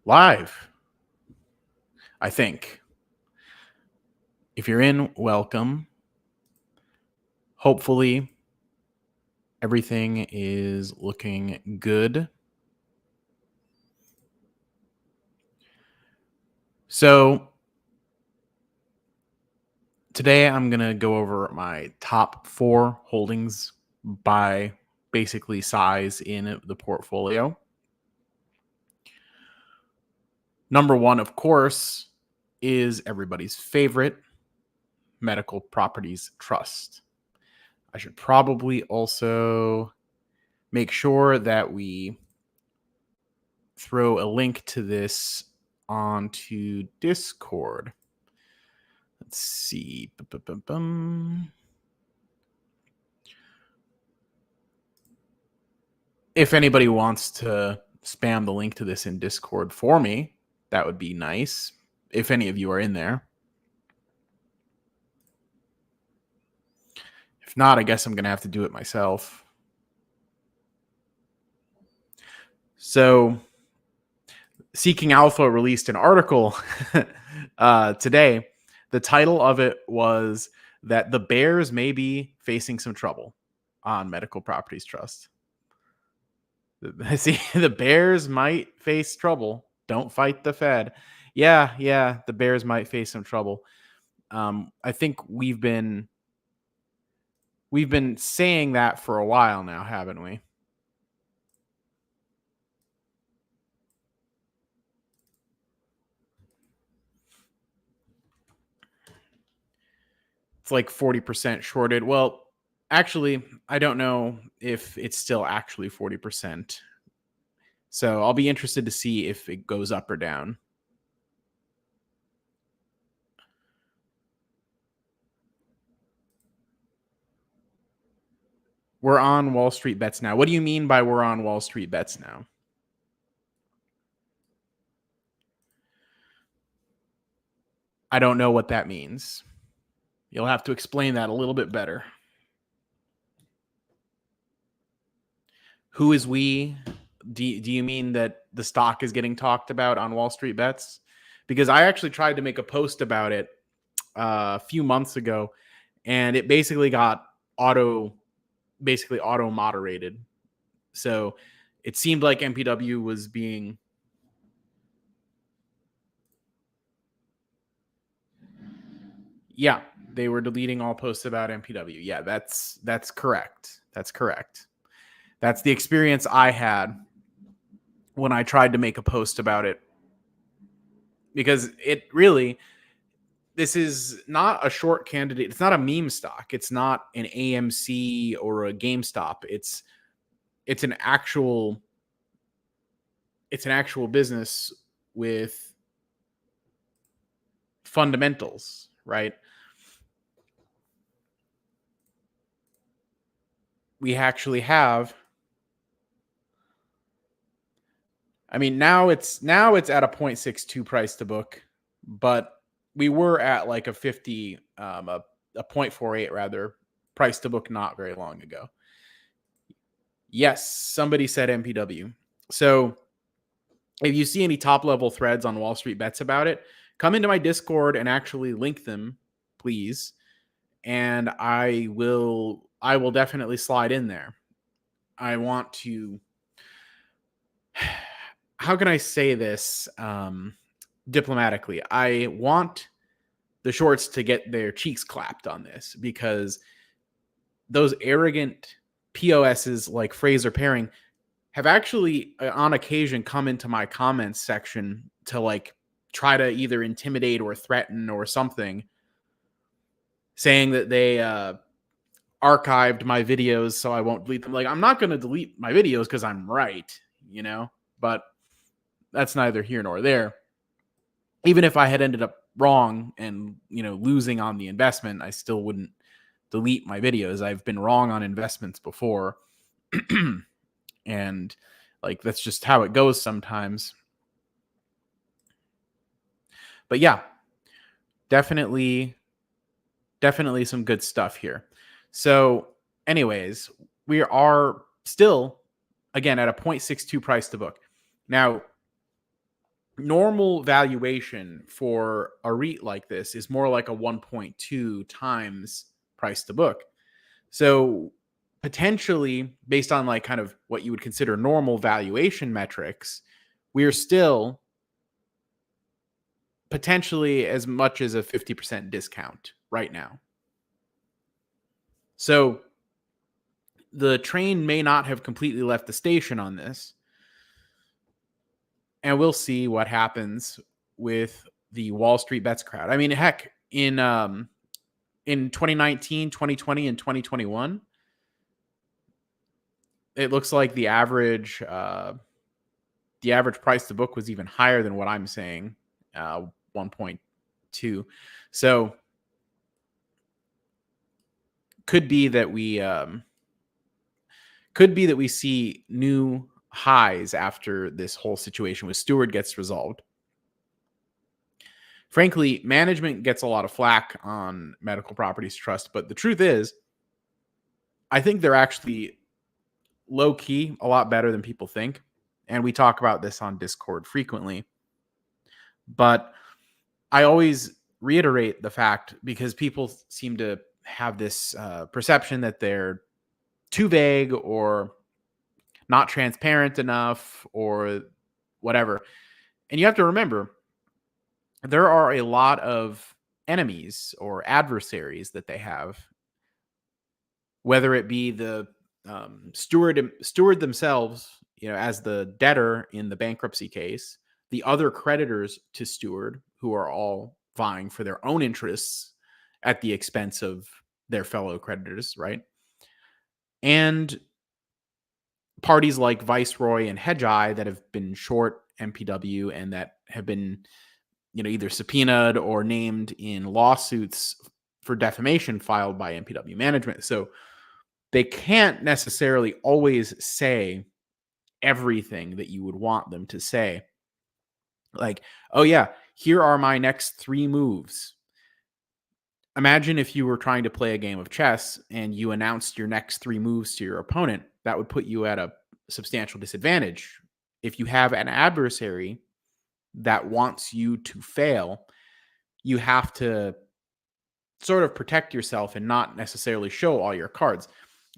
live, I think. If you're in, welcome. Hopefully, everything is looking good. So, today I'm going to go over my top 4 holdings by basically size in the portfolio. Number 1, of course, is everybody's favorite, Medical Properties Trust. I should probably also make sure that we throw a link to this onto Discord. Let's see. If anybody wants to spam the link to this in Discord for me, that would be nice. If any of you are in there. If not, I guess I'm going to have to do it myself. So, Seeking Alpha released an article today. The title of it was that the Bears may be facing some trouble on Medical Properties Trust. See, the Bears might face trouble. Don't fight the Fed. Yeah, the Bears might face some trouble. I think we've been saying that for a while now, haven't we? It's like 40% shorted. Well, actually, I don't know if it's still actually 40%. So I'll be interested to see if it goes up or down. We're on Wall Street Bets now. What do you mean by we're on Wall Street Bets now? I don't know what that means. You'll have to explain that a little bit better. Who is we? Do you mean that the stock is getting talked about on Wall Street Bets? Because I actually tried to make a post about it a few months ago, and it basically got auto moderated. So it seemed like MPW was being they were deleting all posts about MPW. Yeah, that's correct. That's correct. That's the experience I had when I tried to make a post about it. Because this is not a short candidate. It's not a meme stock. It's not an AMC or a GameStop. It's an actual business with fundamentals, right? We actually have, I mean, now it's at a 0.62 price to book, but we were at like a 50, a 0.48 rather price to book not very long ago. Yes, somebody said MPW. So if you see any top level threads on Wall Street Bets about it, come into my Discord and actually link them, please. And I will definitely slide in there. I want to, how can I say this diplomatically? I want the shorts to get their cheeks clapped on this, because those arrogant POSs like Fraser Paring have actually on occasion come into my comments section to like try to either intimidate or threaten or something, saying that they archived my videos so I won't delete them. Like, I'm not going to delete my videos because I'm right, but that's neither here nor there. Even if I had ended up wrong and, losing on the investment, I still wouldn't delete my videos. I've been wrong on investments before. And like, that's just how it goes sometimes. But yeah, definitely some good stuff here. So anyways, we are still, again, at a 0.62 price to book. Now, normal valuation for a REIT like this is more like a 1.2 times price to book. So potentially, based on like kind of what you would consider normal valuation metrics, we're still potentially as much as a 50% discount right now. So the train may not have completely left the station on this. And we'll see what happens with the Wall Street Bets crowd. I mean, heck, in 2019, 2020, and 2021, it looks like the average price to book was even higher than what I'm saying, 1.2. So could be that we see new highs after this whole situation with Steward gets resolved. Frankly, management gets a lot of flack on Medical Properties Trust, but the truth is, I think they're actually low key a lot better than people think. And we talk about this on Discord frequently. But I always reiterate the fact because people seem to have this perception that they're too vague or not transparent enough or whatever. And you have to remember, there are a lot of enemies or adversaries that they have, whether it be the steward themselves, as the debtor in the bankruptcy case, the other creditors to Steward, who are all vying for their own interests at the expense of their fellow creditors, right? And parties like Viceroy and Hedgeye that have been short MPW and that have been, either subpoenaed or named in lawsuits for defamation filed by MPW management. So they can't necessarily always say everything that you would want them to say. Like, oh yeah, here are my next 3 moves. Imagine if you were trying to play a game of chess and you announced your next 3 moves to your opponent. That would put you at a substantial disadvantage. If you have an adversary that wants you to fail, you have to sort of protect yourself and not necessarily show all your cards.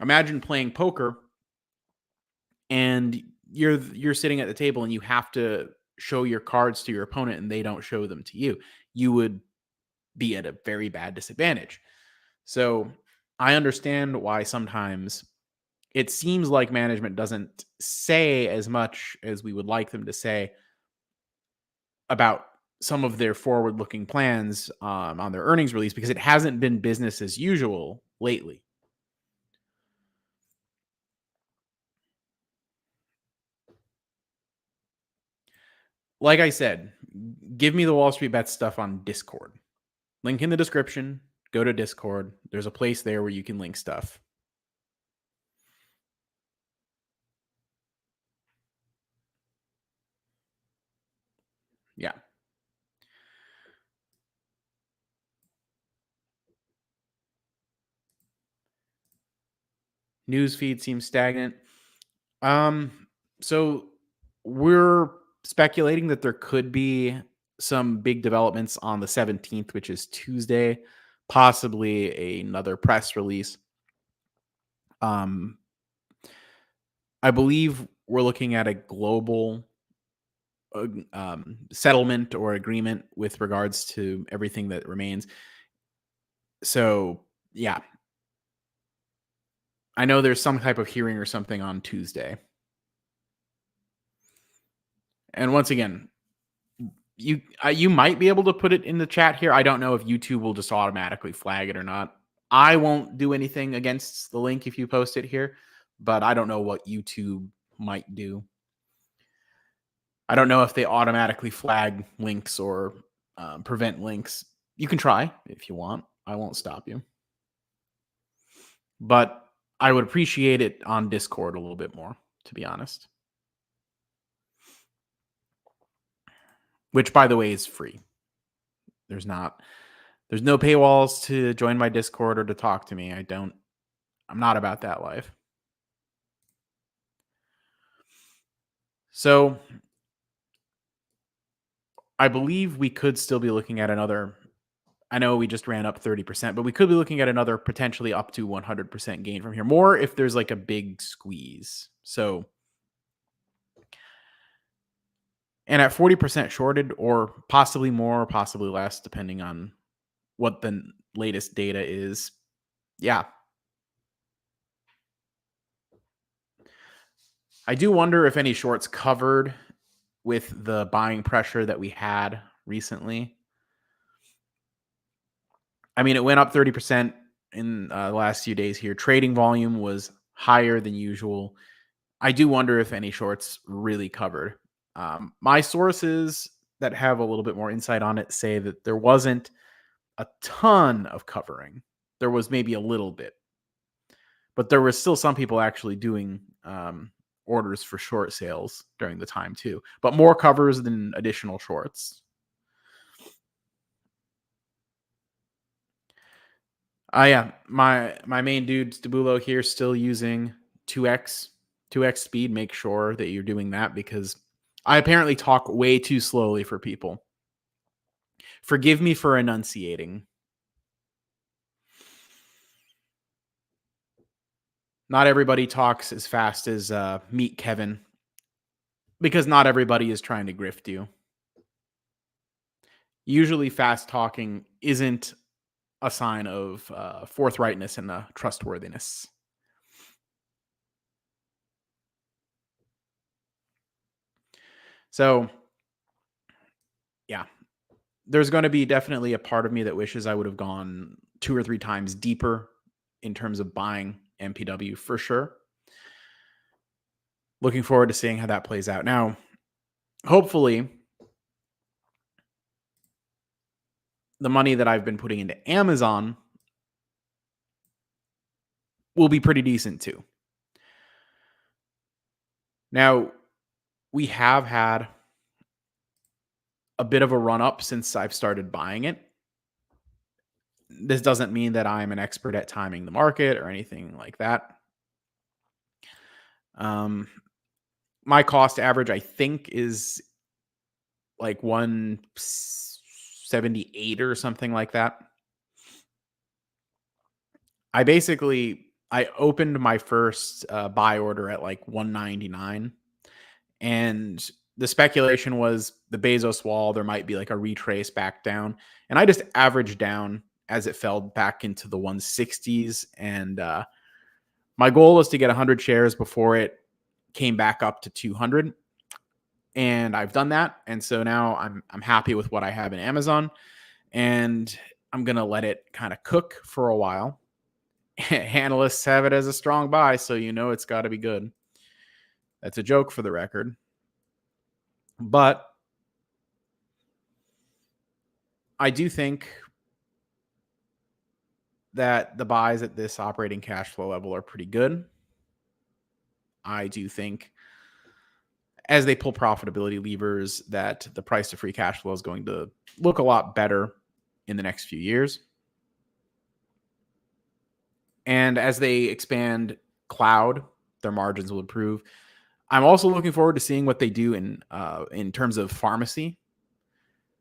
Imagine playing poker and you're sitting at the table and you have to show your cards to your opponent and they don't show them to you. You would be at a very bad disadvantage. So I understand why sometimes it seems like management doesn't say as much as we would like them to say about some of their forward-looking plans on their earnings release, because it hasn't been business as usual lately. Like I said, give me the Wall Street Bets stuff on Discord. Link in the description. Go to Discord. There's a place there where you can link stuff. Yeah. Newsfeed seems stagnant. So we're speculating that there could be some big developments on the 17th, which is Tuesday, possibly another press release. I believe we're looking at a global settlement or agreement with regards to everything that remains. So, yeah. I know there's some type of hearing or something on Tuesday. And once again, you might be able to put it in the chat here. I don't know if YouTube will just automatically flag it or not. I won't do anything against the link if you post it here, but I don't know what YouTube might do. I don't know if they automatically flag links or prevent links. You can try if you want. I won't stop you. But I would appreciate it on Discord a little bit more, to be honest. Which, by the way, is free. There's no paywalls to join my Discord or to talk to me. I'm not about that life. So I believe we could still be looking at another. I know we just ran up 30%, but we could be looking at another potentially up to 100% gain from here. More if there's like a big squeeze. So, and at 40% shorted, or possibly more, or possibly less, depending on what the latest data is. Yeah. I do wonder if any shorts covered with the buying pressure that we had recently. I mean, it went up 30% in the last few days here. Trading volume was higher than usual. I do wonder if any shorts really covered. My sources that have a little bit more insight on it say that there wasn't a ton of covering. There was maybe a little bit, but there was still some people actually doing orders for short sales during the time too, but more covers than additional shorts. Yeah, my main dude Stabulo here still using 2x speed. Make sure that you're doing that because I apparently talk way too slowly for people. Forgive me for enunciating. Not everybody talks as fast as Meet Kevin because not everybody is trying to grift you. Usually, fast talking isn't a sign of forthrightness and trustworthiness. So, yeah, there's going to be definitely a part of me that wishes I would have gone 2 or 3 times deeper in terms of buying MPW for sure. Looking forward to seeing how that plays out. Now, hopefully, the money that I've been putting into Amazon will be pretty decent too. Now, we have had a bit of a run up since I've started buying it. This doesn't mean that I'm an expert at timing the market or anything like that. My cost average, I think, is like 178 or something like that. I opened my first buy order at like 199, and the speculation was the Bezos wall. There might be like a retrace back down, and I just averaged down as it fell back into the 160s. And my goal was to get 100 shares before it came back up to 200, and I've done that. And so now I'm happy with what I have in Amazon, and I'm gonna let it kind of cook for a while. Analysts have it as a strong buy, so you know it's got to be good. That's a joke for the record. But I do think that the buys at this operating cash flow level are pretty good. I do think as they pull profitability levers that the price to free cash flow is going to look a lot better in the next few years. And as they expand cloud, their margins will improve. I'm also looking forward to seeing what they do in terms of pharmacy.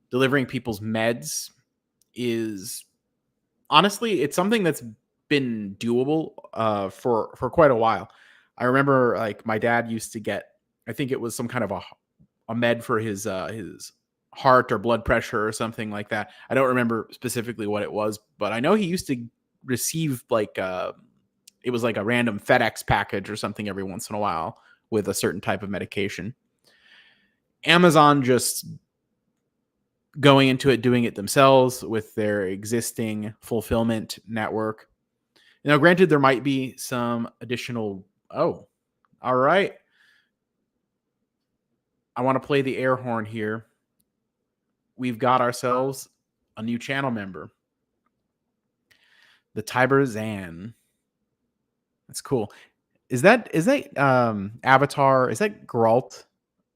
Delivering people's meds is honestly, it's something that's been doable for quite a while. I remember like my dad used to get, I think it was some kind of a med for his heart or blood pressure or something like that. I don't remember specifically what it was, but I know he used to receive like it was like a random FedEx package or something every once in a while with a certain type of medication. Amazon just going into it, doing it themselves with their existing fulfillment network. Now, granted, there might be some additional. Oh, all right. I want to play the air horn here. We've got ourselves a new channel member, the Tiber Zan. That's cool. Is that Avatar? Is that Geralt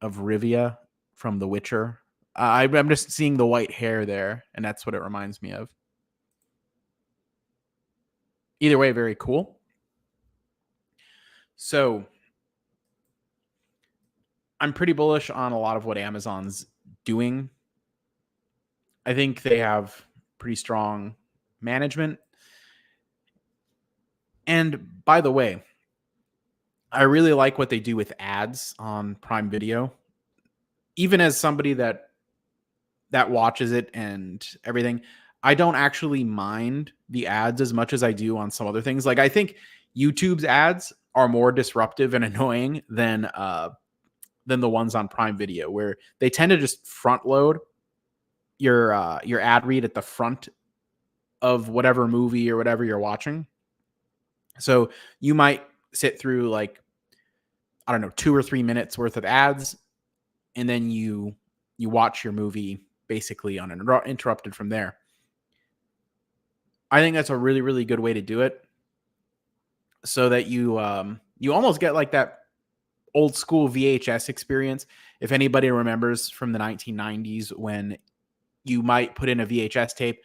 of Rivia from The Witcher? I'm just seeing the white hair there, and that's what it reminds me of. Either way, very cool. So I'm pretty bullish on a lot of what Amazon's doing I think they have pretty strong management. And by the way, I really like what they do with ads on Prime Video. Even as somebody that watches it and everything, I don't actually mind the ads as much as I do on some other things. Like I think YouTube's ads are more disruptive and annoying than the ones on Prime Video, where they tend to just front load your ad read at the front of whatever movie or whatever you're watching. So you might sit through like, I don't know, 2 or 3 minutes worth of ads, and then you watch your movie basically uninterrupted from there. I think that's a really, really good way to do it, so that you almost get like that old school VHS experience. If anybody remembers from the 1990s, when you might put in a VHS tape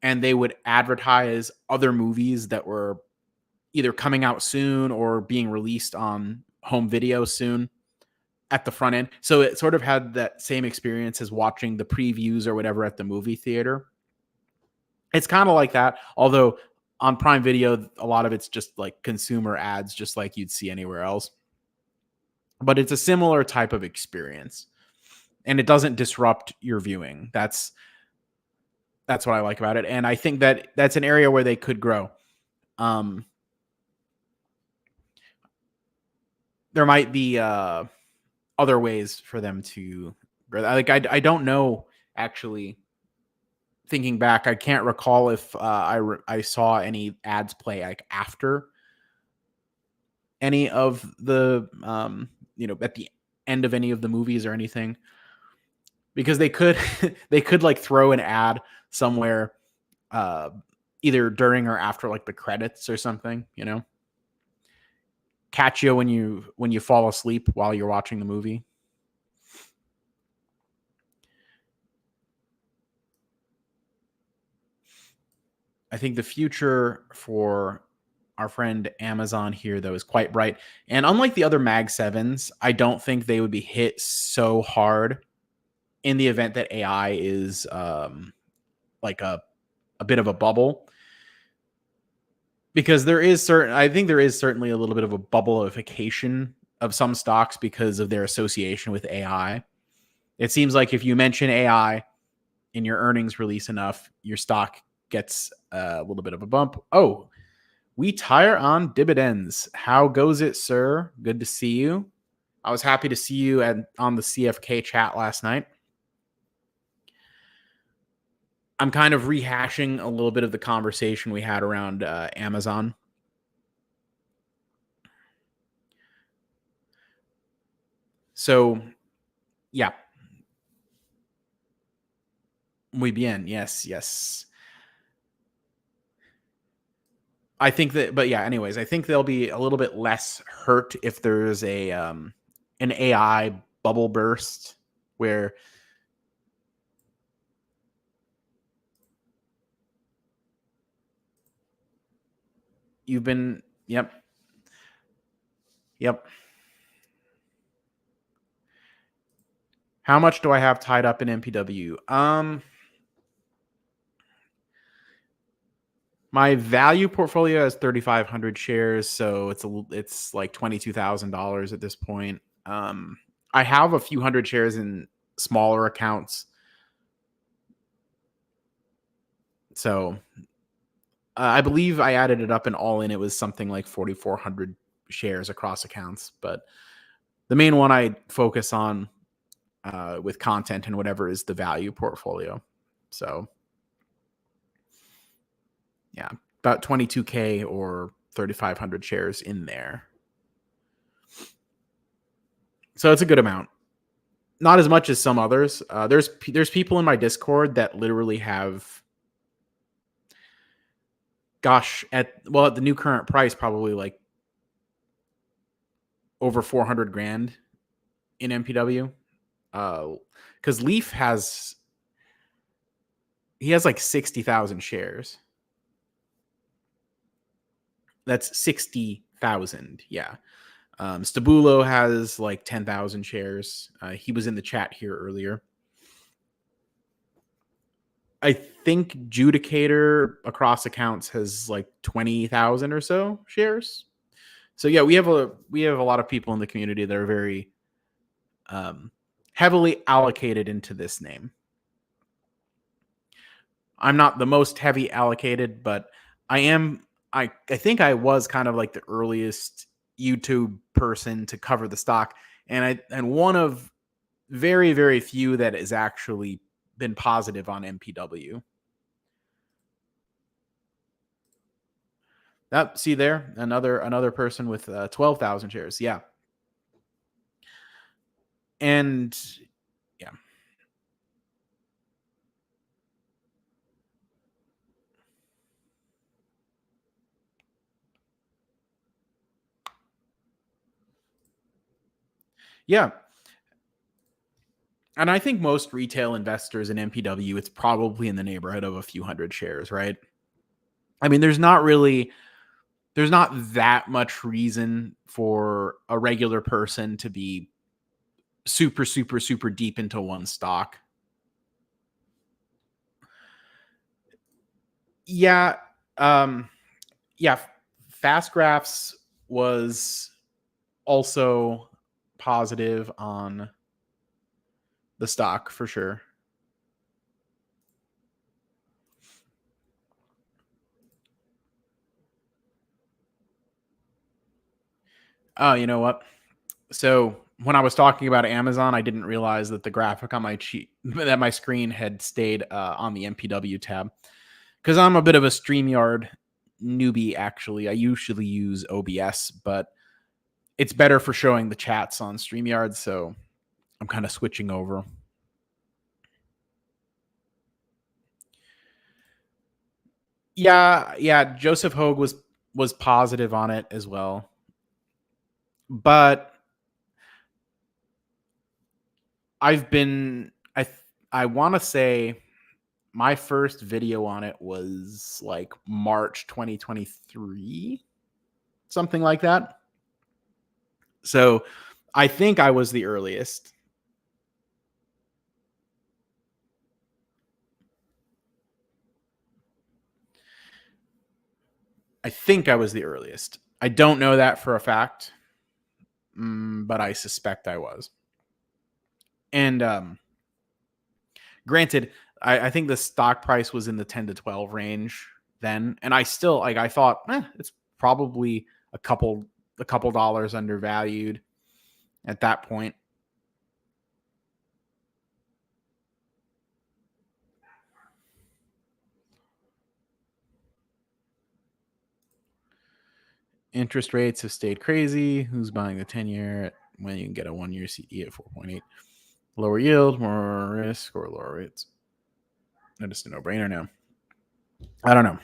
and they would advertise other movies that were either coming out soon or being released on home video soon at the front end. So it sort of had that same experience as watching the previews or whatever at the movie theater. It's kind of like that, although on Prime Video, a lot of it's just like consumer ads, just like you'd see anywhere else. But it's a similar type of experience, and it doesn't disrupt your viewing. That's what I like about it, and I think that that's an area where they could grow. There might be other ways for them to grow. Like I don't know, actually. Thinking back, I can't recall if I saw any ads play like after any of the at the end of any of the movies or anything, because they could they could like throw an ad somewhere either during or after like the credits or something, catch you when you fall asleep while you're watching the movie. I think the future for our friend Amazon here, though, is quite bright. And unlike the other Mag 7s, I don't think they would be hit so hard in the event that AI is like a bit of a bubble. Because I think there is certainly a little bit of a bubbleification of some stocks because of their association with AI. It seems like if you mention AI in your earnings release enough, your stock gets a little bit of a bump. Oh, we tire on dividends. How goes it, sir? Good to see you. I was happy to see you on the CFK chat last night. I'm kind of rehashing a little bit of the conversation we had around Amazon. So, yeah. Muy bien. Yes. I think that, but yeah, anyways, I think they'll be a little bit less hurt if there's an AI bubble burst where you've been, yep. How much do I have tied up in MPW? My value portfolio has 3,500 shares, so it's like $22,000 at this point. I have a few hundred shares in smaller accounts, so I believe I added it up, and all in it was something like 4,400 shares across accounts. But the main one I focus on with content and whatever is the value portfolio. So yeah, about 22K or 3,500 shares in there. So it's a good amount. Not as much as some others. There's people in my Discord that literally have, at the new current price, probably like over 400 grand in MPW. Because Leaf has like 60,000 shares. That's 60,000. Yeah. Stabulo has like 10,000 shares. He was in the chat here earlier. I think Judicator across accounts has like 20,000 or so shares. So yeah, we have a lot of people in the community that are very heavily allocated into this name. I'm not the most heavy allocated, but I am. I think I was kind of like the earliest YouTube person to cover the stock, and one of very, very few that has actually been positive on MPW. That see there, another person with 12,000 shares. Yeah, and yeah, yeah. And I think most retail investors in MPW, it's probably in the neighborhood of a few hundred shares, right? I mean, there's not that much reason for a regular person to be super, super, super deep into one stock. Yeah. Um, yeah. Fast Graphs was also positive on the stock for sure. Oh, you know what? So when I was talking about Amazon, I didn't realize that the graphic on my sheet that my screen had stayed on the MPW tab because I'm a bit of a StreamYard newbie. Actually, I usually use OBS, but it's better for showing the chats on StreamYard, so I'm kind of switching over. Yeah. Joseph Hogue was positive on it as well, but I've been I want to say my first video on it was like March 2023, something like that. So I think I was the earliest. I think I was the earliest. I don't know that for a fact, but I suspect I was. And granted, I think the stock price was in the 10 to 12 range then, and I still like I thought it's probably a couple dollars undervalued at that point. Interest rates have stayed crazy. Who's buying the 10-year when you can get a 1-year CD at 4.8? Lower yield, more risk, or lower rates? That is a no-brainer now. I don't know.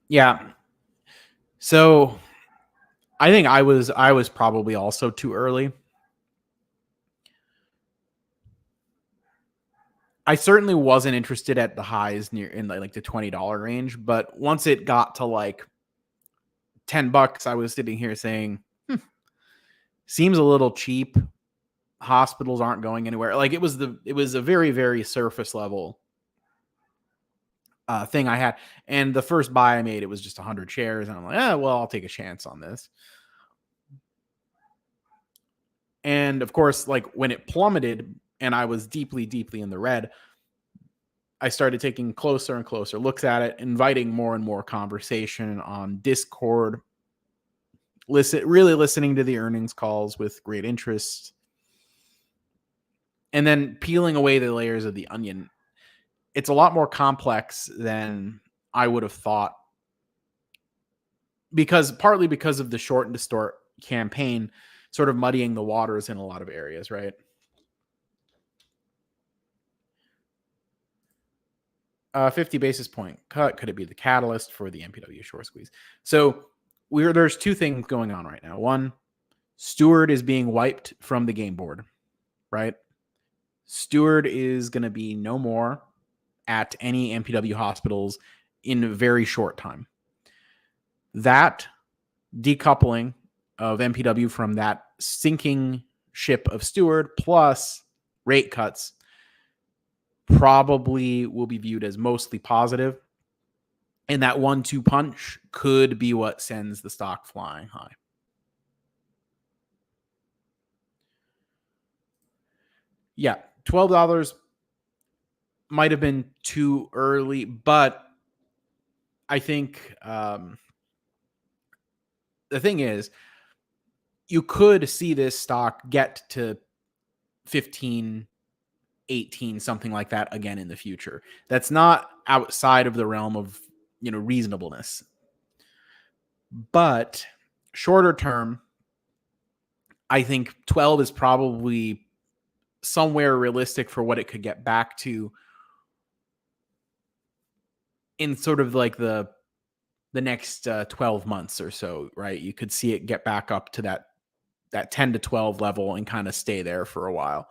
Yeah. So I think I was probably also too early. I certainly wasn't interested at the highs near in like the $20 range, but once it got to like $10, I was sitting here saying, seems a little cheap. Hospitals aren't going anywhere. Like it was a very, very surface level thing I had. And the first buy I made, it was just 100 shares. And I'm like, well, I'll take a chance on this. And of course, like when it plummeted and I was deeply, deeply in the red, I started taking closer and closer looks at it, inviting more and more conversation on Discord, really listening to the earnings calls with great interest, and then peeling away the layers of the onion. It's a lot more complex than I would have thought partly because of the short and distort campaign sort of muddying the waters in a lot of areas, right? 50 basis point cut. Could it be the catalyst for the MPW short squeeze? So there's two things going on right now. One, Steward is being wiped from the game board, right? Steward is going to be no more at any MPW hospitals in a very short time. That decoupling of MPW from that sinking ship of Steward plus rate cuts probably will be viewed as mostly positive. And that 1-2 punch could be what sends the stock flying high. Yeah, $12 might have been too early, but I think the thing is, you could see this stock get to 15, 18, something like that again in the future. That's not outside of the realm of, reasonableness. But shorter term, I think 12 is probably somewhere realistic for what it could get back to in sort of like the next 12 months or so, right? You could see it get back up to that 10 to 12 level and kind of stay there for a while.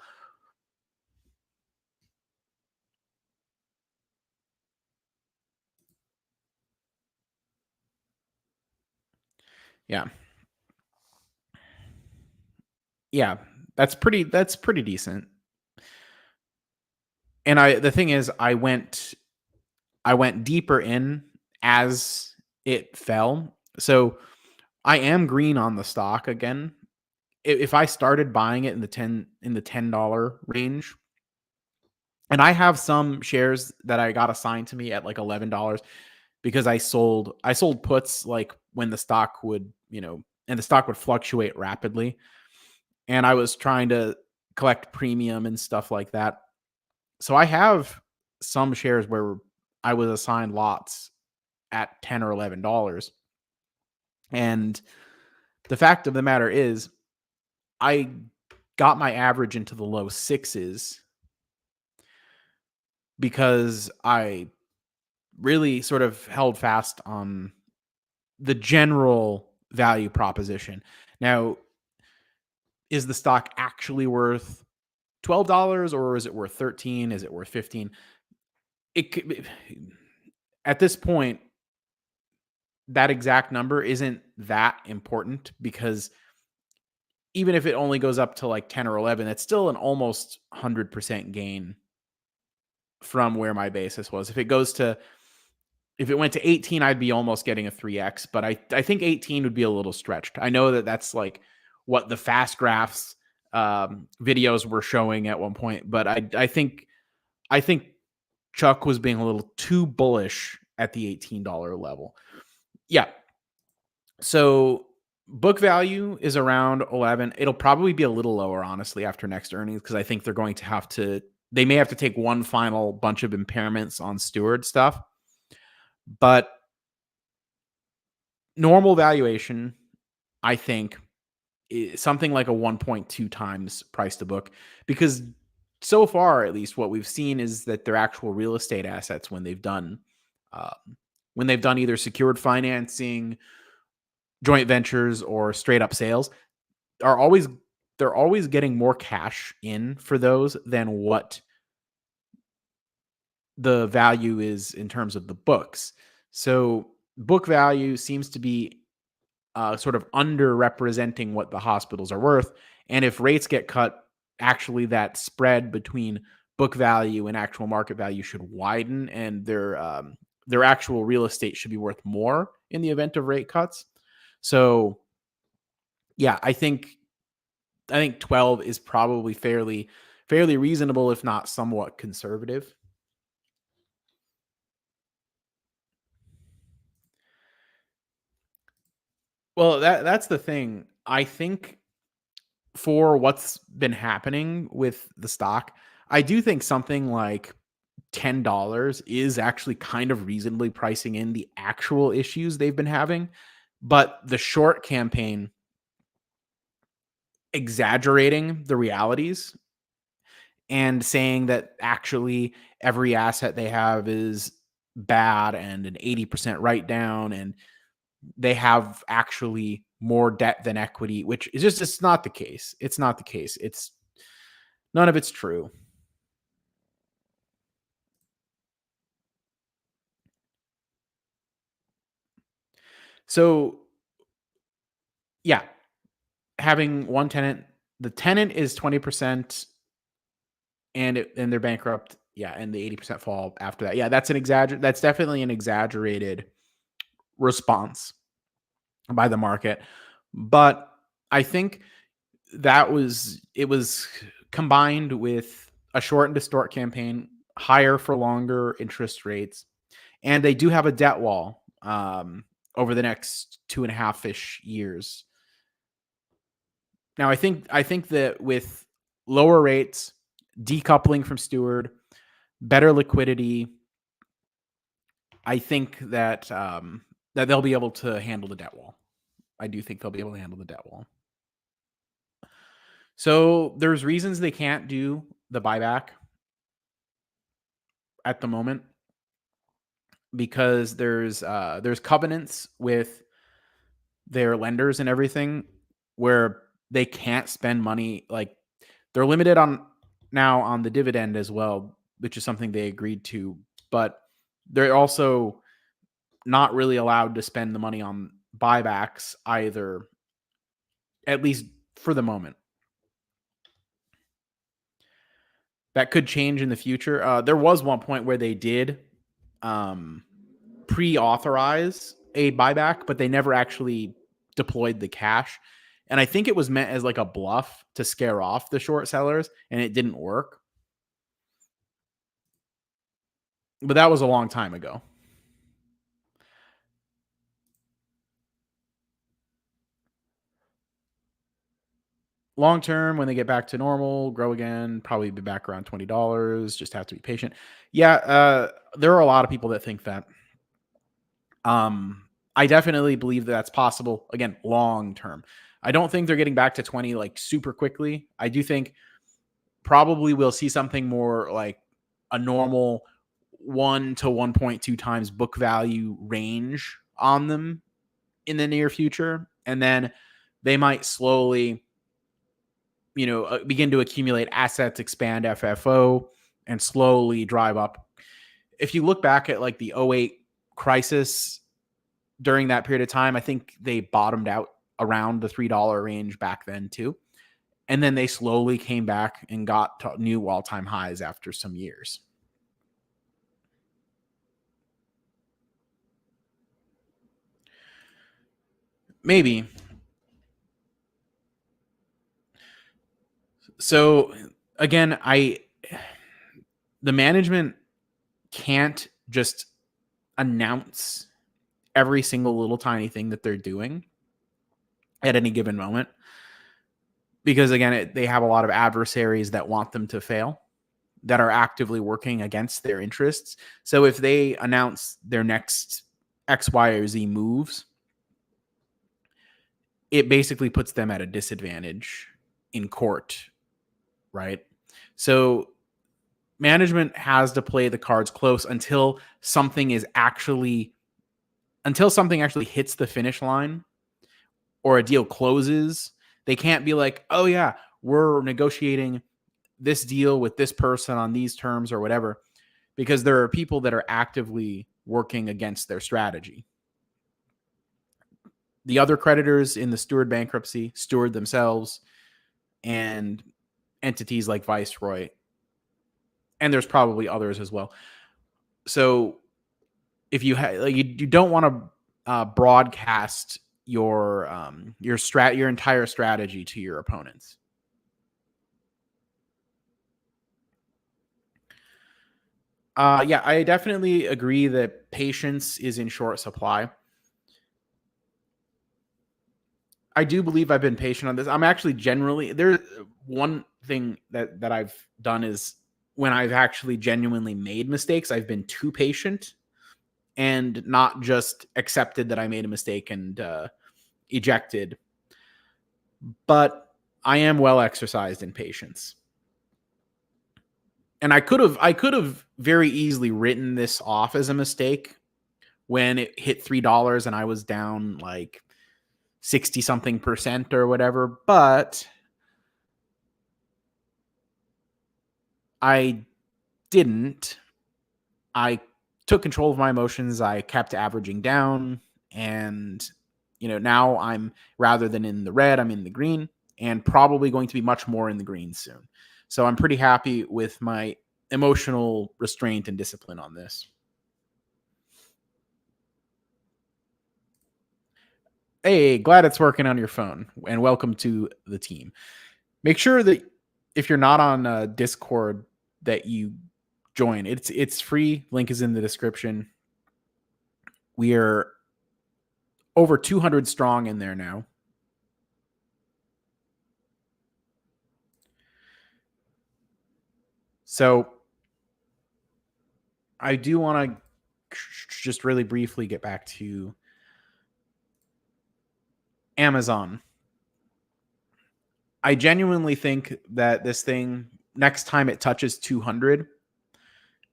Yeah. Yeah. That's pretty decent. And the thing is I went deeper in as it fell. So I am green on the stock again. If I started buying it in the $10 range, and I have some shares that I got assigned to me at like $11 because I sold puts like when the stock would, and the stock would fluctuate rapidly, and I was trying to collect premium and stuff like that. So I have some shares where I was assigned lots at 10 or $11. And the fact of the matter is I got my average into the low sixes because I really sort of held fast on the general value proposition. Now, is the stock actually worth $12 or is it worth 13? Is it worth 15? It could, at this point, that exact number isn't that important because even if it only goes up to like 10 or 11, it's still an almost 100% gain from where my basis was. If it went to 18, I'd be almost getting a 3x, but I think 18 would be a little stretched. I know that that's like what the fast graphs videos were showing at one point, but I think Chuck was being a little too bullish at the $18 level. Yeah. So book value is around 11. It'll probably be a little lower, honestly, after next earnings, because I think they may have to take one final bunch of impairments on Steward stuff. But normal valuation, I think, is something like a 1.2 times price to book, because so far, at least, what we've seen is that their actual real estate assets, when they've done either secured financing, joint ventures, or straight up sales, are always they're always getting more cash in for those than what the value is in terms of the books. So book value seems to be sort of underrepresenting what the hospitals are worth. And if rates get cut, actually that spread between book value and actual market value should widen, and their actual real estate should be worth more in the event of rate cuts. So yeah, I think 12 is probably fairly reasonable, if not somewhat conservative. Well, that's the thing. I think for what's been happening with the stock, I do think something like $10 is actually kind of reasonably pricing in the actual issues they've been having. But the short campaign exaggerating the realities and saying that actually every asset they have is bad and an 80% write down, and they have actually more debt than equity, which is just, it's not the case. It's not the case. It's none of it's true. So yeah, having one tenant, the tenant is 20% and they're bankrupt. Yeah, and the 80% fall after that. Yeah, that's definitely an exaggerated response by the market. But I think it was combined with a short and distort campaign, higher for longer interest rates, and they do have a debt wall over the next 2.5-ish years. Now, I think that with lower rates, decoupling from Steward, better liquidity, I think that they'll be able to handle the debt wall. I do think they'll be able to handle the debt wall. So there's reasons they can't do the buyback at the moment because there's covenants with their lenders and everything where they can't spend money. Like, they're limited on the dividend as well, which is something they agreed to, but they're also not really allowed to spend the money on buybacks either, at least for the moment. That could change in the future. There was one point where they did pre-authorize a buyback, but they never actually deployed the cash. And I think it was meant as like a bluff to scare off the short sellers, and it didn't work. But that was a long time ago. Long term, when they get back to normal, grow again, probably be back around $20. Just have to be patient. Yeah, there are a lot of people that think that. I definitely believe that's possible. Again, long term. I don't think they're getting back to 20 like super quickly. I do think probably we'll see something more like a normal 1 to 1.2 times book value range on them in the near future. And then they might slowly, begin to accumulate assets, expand FFO, and slowly drive up. If you look back at like the '08 crisis, during that period of time, I think they bottomed out around the $3 range back then too. And then they slowly came back and got to new all-time highs after some years. Maybe. So again, the management can't just announce every single little tiny thing that they're doing at any given moment, because again, they have a lot of adversaries that want them to fail, that are actively working against their interests. So if they announce their next X, Y, or Z moves, it basically puts them at a disadvantage in court, right? So management has to play the cards close until something actually hits the finish line or a deal closes. They can't be like, oh yeah, we're negotiating this deal with this person on these terms or whatever, because there are people that are actively working against their strategy. The other creditors in the Steward bankruptcy, Steward themselves, and entities like Viceroy, and there's probably others as well. So if you you don't want to broadcast your entire strategy to your opponents. Yeah, I definitely agree that patience is in short supply. I do believe I've been patient on this. I'm actually generally there. One thing that I've done is when I've actually genuinely made mistakes, I've been too patient and not just accepted that I made a mistake and ejected. But I am well exercised in patience. And I could have very easily written this off as a mistake when it hit $3 and I was down like 60 something percent or whatever, but I didn't. I took control of my emotions. I kept averaging down, and now I'm, rather than in the red, I'm in the green, and probably going to be much more in the green soon. So I'm pretty happy with my emotional restraint and discipline on this. Hey, glad it's working on your phone, and welcome to the team. Make sure that if you're not on Discord, that you join. It's free. Link is in the description. We are over 200 strong in there now. So I do want to just really briefly get back to Amazon. I genuinely think that this thing, next time it touches 200,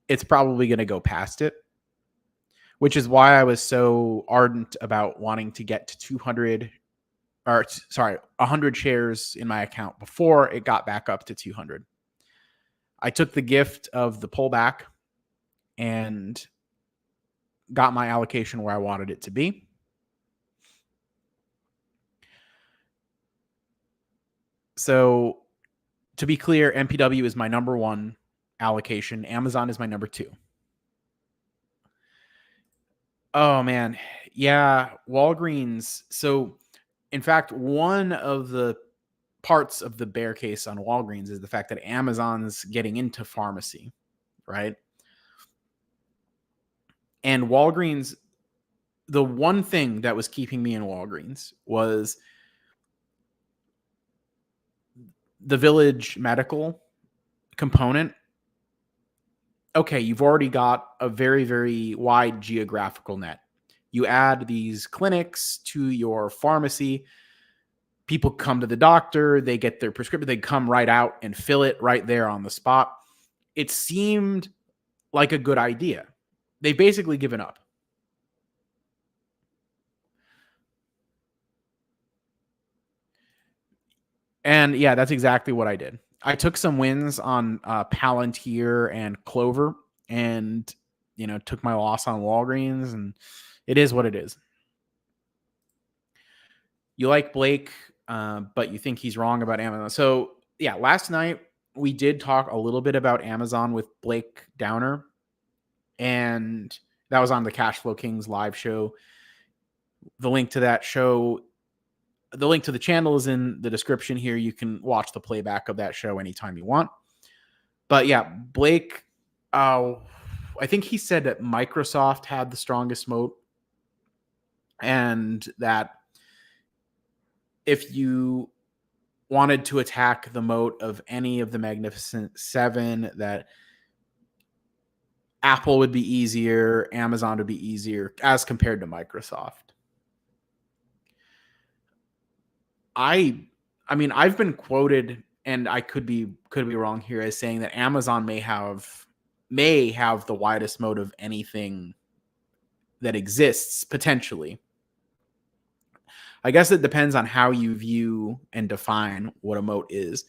it's probably going to go past it, which is why I was so ardent about wanting to get to 200, or sorry, 100 shares in my account before it got back up to 200. I took the gift of the pullback and got my allocation where I wanted it to be. So to be clear, MPW is my number one allocation. Amazon is my number two. Oh, man. Yeah, Walgreens. So, in fact, one of the parts of the bear case on Walgreens is the fact that Amazon's getting into pharmacy, right? And Walgreens, the one thing that was keeping me in Walgreens was the Village Medical component. Okay, you've already got a very, very wide geographical net. You add these clinics to your pharmacy, people come to the doctor, they get their prescription, they come right out and fill it right there on the spot. It seemed like a good idea. They've basically given up. And yeah, that's exactly what I did. I took some wins on Palantir and Clover, and took my loss on Walgreens, and it is what it is. You like Blake, but you think he's wrong about Amazon. So yeah, last night we did talk a little bit about Amazon with Blake Downer, and that was on the Cashflow Kings live show. The link to that show, the link to the channel is in the description here. You can watch the playback of that show anytime you want. But yeah, Blake, I think he said that Microsoft had the strongest moat, and that if you wanted to attack the moat of any of the Magnificent Seven, that Apple would be easier, Amazon would be easier as compared to Microsoft. I mean, I've been quoted, and I could be wrong here, as saying that Amazon may have the widest moat of anything that exists, potentially. I guess it depends on how you view and define what a moat is.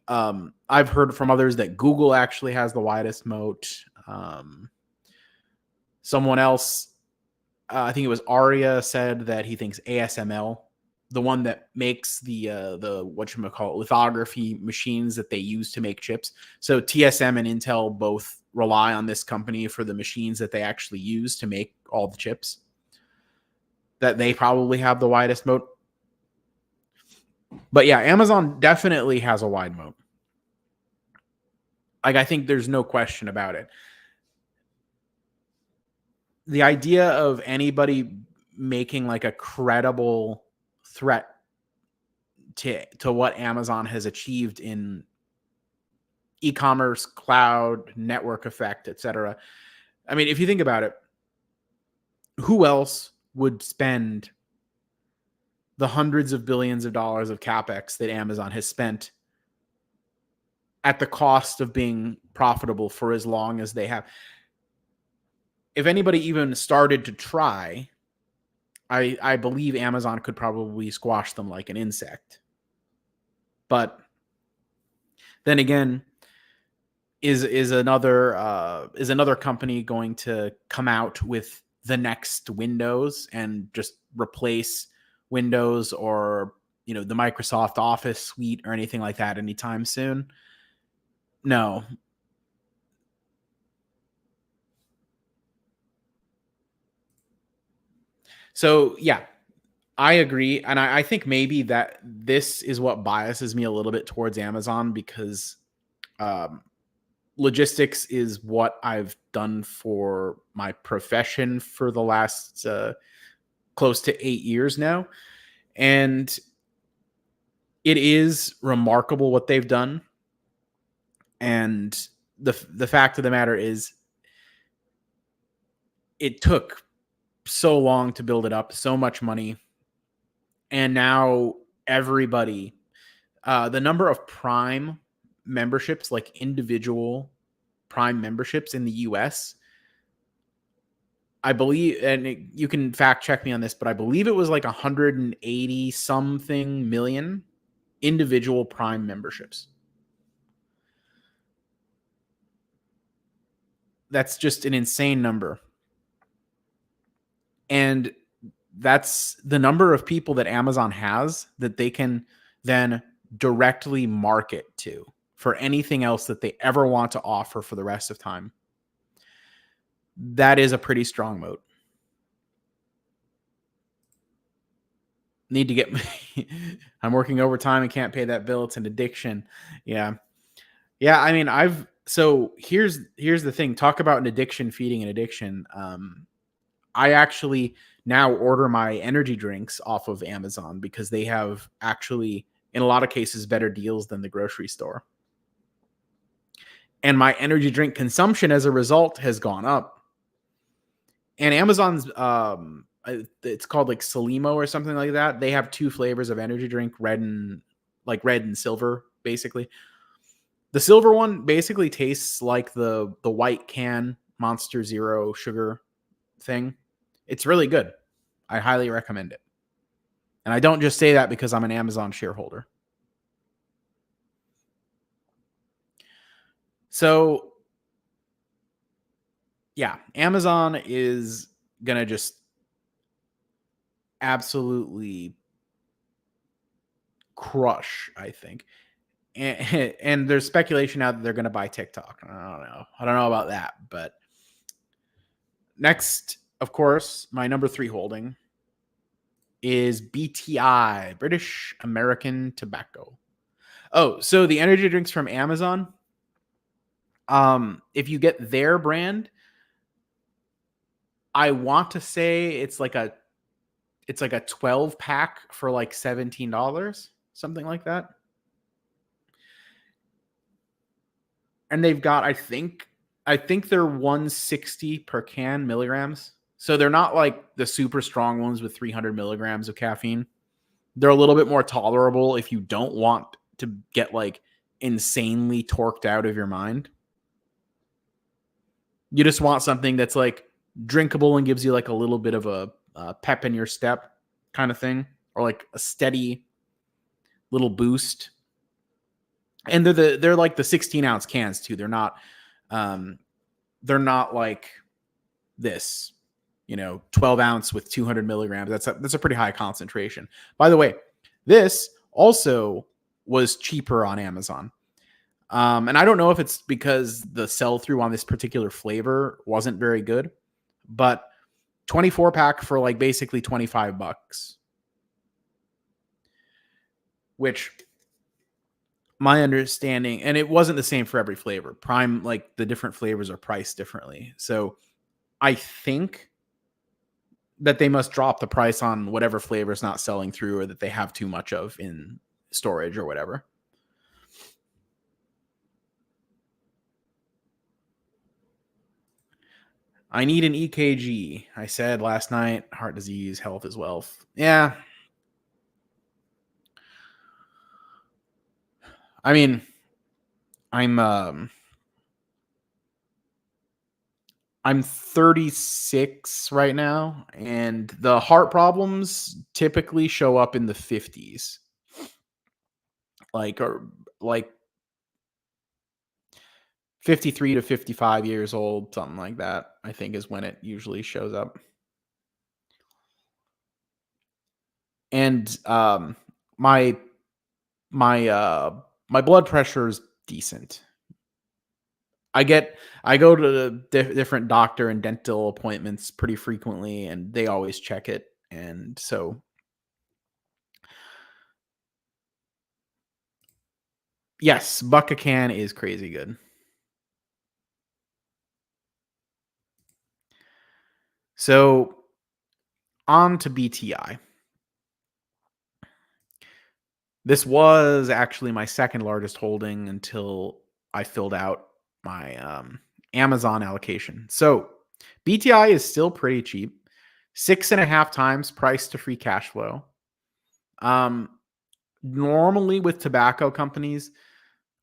I've heard from others that Google actually has the widest moat. Someone else, I think it was Aria, said that he thinks ASML, the one that makes the whatchamacallit, lithography machines that they use to make chips. So TSM and Intel both rely on this company for the machines that they actually use to make all the chips, that they probably have the widest moat. But yeah, Amazon definitely has a wide moat. Like, I think there's no question about it. The idea of anybody making like a credible threat to what Amazon has achieved in e-commerce, cloud, network effect, etc. I mean, if you think about it, who else would spend the hundreds of billions of dollars of capex that Amazon has spent at the cost of being profitable for as long as they have? If anybody even started to try, I believe Amazon could probably squash them like an insect. But then again, is another company going to come out with the next Windows and just replace Windows or the Microsoft Office suite or anything like that anytime soon. No. So yeah, I agree, and I think maybe that this is what biases me a little bit towards Amazon because um, logistics is what I've done for my profession for the last close to 8 years now, and it is remarkable what they've done. And the fact of the matter is, it took so long to build it up, so much money, and now everybody, the number of Prime memberships, like individual Prime memberships in the US, I believe, and you can fact check me on this, but I believe it was like 180 something million individual Prime memberships. That's just an insane number. And that's the number of people that Amazon has that they can then directly market to for anything else that they ever want to offer for the rest of time. That is a pretty strong moat. Need to get I'm working overtime and can't pay that bill. It's an addiction. Yeah. Yeah, I mean, here's the thing. Talk about an addiction feeding an addiction. I actually now order my energy drinks off of Amazon because they have actually, in a lot of cases, better deals than the grocery store. And my energy drink consumption as a result has gone up. And Amazon's, it's called like Salimo or something like that. They have two flavors of energy drink, red and silver, basically. The silver one basically tastes like the white can Monster Zero sugar thing. It's really good. I highly recommend it. And I don't just say that because I'm an Amazon shareholder. So, yeah, Amazon is going to just absolutely crush, I think. And there's speculation now that they're going to buy TikTok. I don't know. I don't know about that. But next, of course, my number 3 holding is BTI, British American Tobacco. Oh, so the energy drinks from Amazon, if you get their brand, I want to say it's like a 12 pack for like $17, something like that. And they've got, I think they're 160 per can milligrams. So they're not like the super strong ones with 300 milligrams of caffeine. They're a little bit more tolerable if you don't want to get like insanely torqued out of your mind. You just want something that's like drinkable and gives you like a little bit of a pep in your step kind of thing, or like a steady little boost. And they're like the 16-ounce cans too. They're not like this, 12 ounce with 200 milligrams. That's a pretty high concentration. By the way, this also was cheaper on Amazon. And I don't know if it's because the sell through on this particular flavor wasn't very good, but 24 pack for like basically $25, which my understanding, and it wasn't the same for every flavor. Prime, like the different flavors are priced differently. So I think that they must drop the price on whatever flavor is not selling through or that they have too much of in storage or whatever. I need an EKG. I said last night, heart disease, health is wealth. Yeah. I mean, I'm 36 right now, and the heart problems typically show up in the 50s. Like 53 to 55 years old, something like that, I think is when it usually shows up. And my my uh my blood pressure is decent. I go to the different doctor and dental appointments pretty frequently, and they always check it. And so, yes, buck a can is crazy good. So on to BTI. This was actually my second largest holding until I filled out my Amazon allocation. So BTI is still pretty cheap, 6.5 times price to free cash flow. Um, Normally with tobacco companies,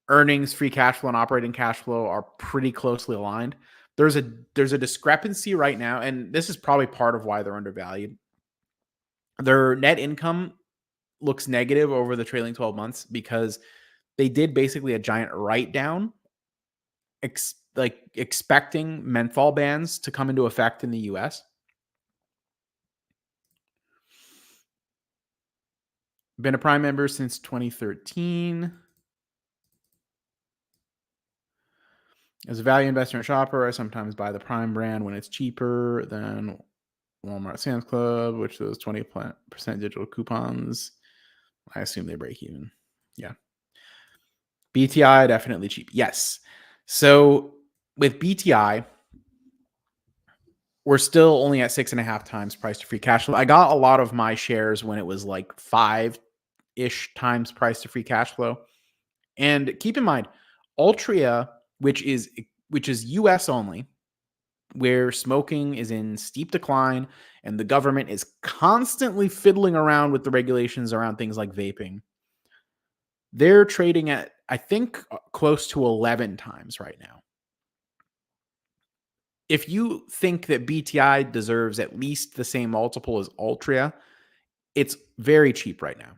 earnings, free cash flow, and operating cash flow are pretty closely aligned. There's a discrepancy right now, and this is probably part of why they're undervalued. Their net income looks negative over the trailing 12 months because they did basically a giant write down, expecting menthol bans to come into effect in the US. Been a Prime member since 2013. As a value investor and shopper, I sometimes buy the Prime brand when it's cheaper than Walmart, Sam's Club, which those 20% digital coupons. I assume they break even. Yeah. BTI, definitely cheap. Yes. So with BTI, we're still only at 6.5 times price to free cash flow. I got a lot of my shares when it was like 5-ish times price to free cash flow. And keep in mind, Altria, which is US only, where smoking is in steep decline and the government is constantly fiddling around with the regulations around things like vaping. They're trading at, I think, close to 11 times right now. If you think that BTI deserves at least the same multiple as Altria, it's very cheap right now.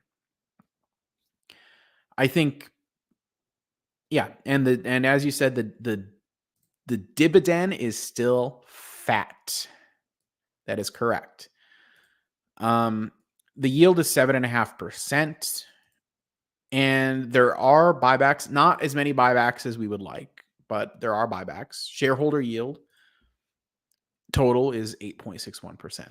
I think, yeah, and as you said, the dividend is still fat. That is correct. The yield is 7.5%, and there are buybacks. Not as many buybacks as we would like, but there are buybacks. Shareholder yield total is 8.61%.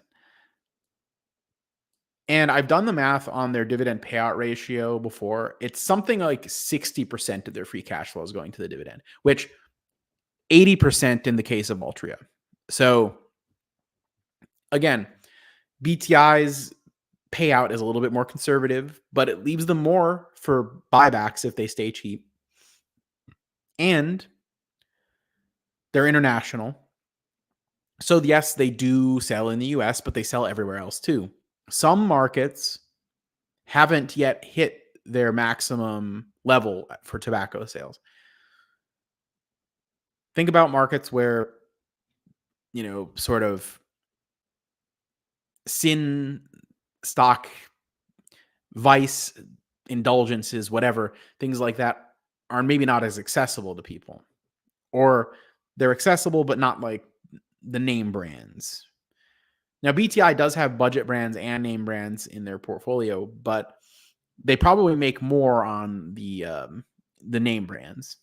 And I've done the math on their dividend payout ratio before. It's something like 60% of their free cash flow is going to the dividend, which 80% in the case of Altria. So again, BTI's payout is a little bit more conservative, but it leaves them more for buybacks if they stay cheap. And they're international. So yes, they do sell in the US, but they sell everywhere else too. Some markets haven't yet hit their maximum level for tobacco sales. Think about markets where, sort of sin, stock, vice, indulgences, whatever, things like that are maybe not as accessible to people. Or they're accessible, but not like the name brands. Now, BTI does have budget brands and name brands in their portfolio, but they probably make more on the name brands.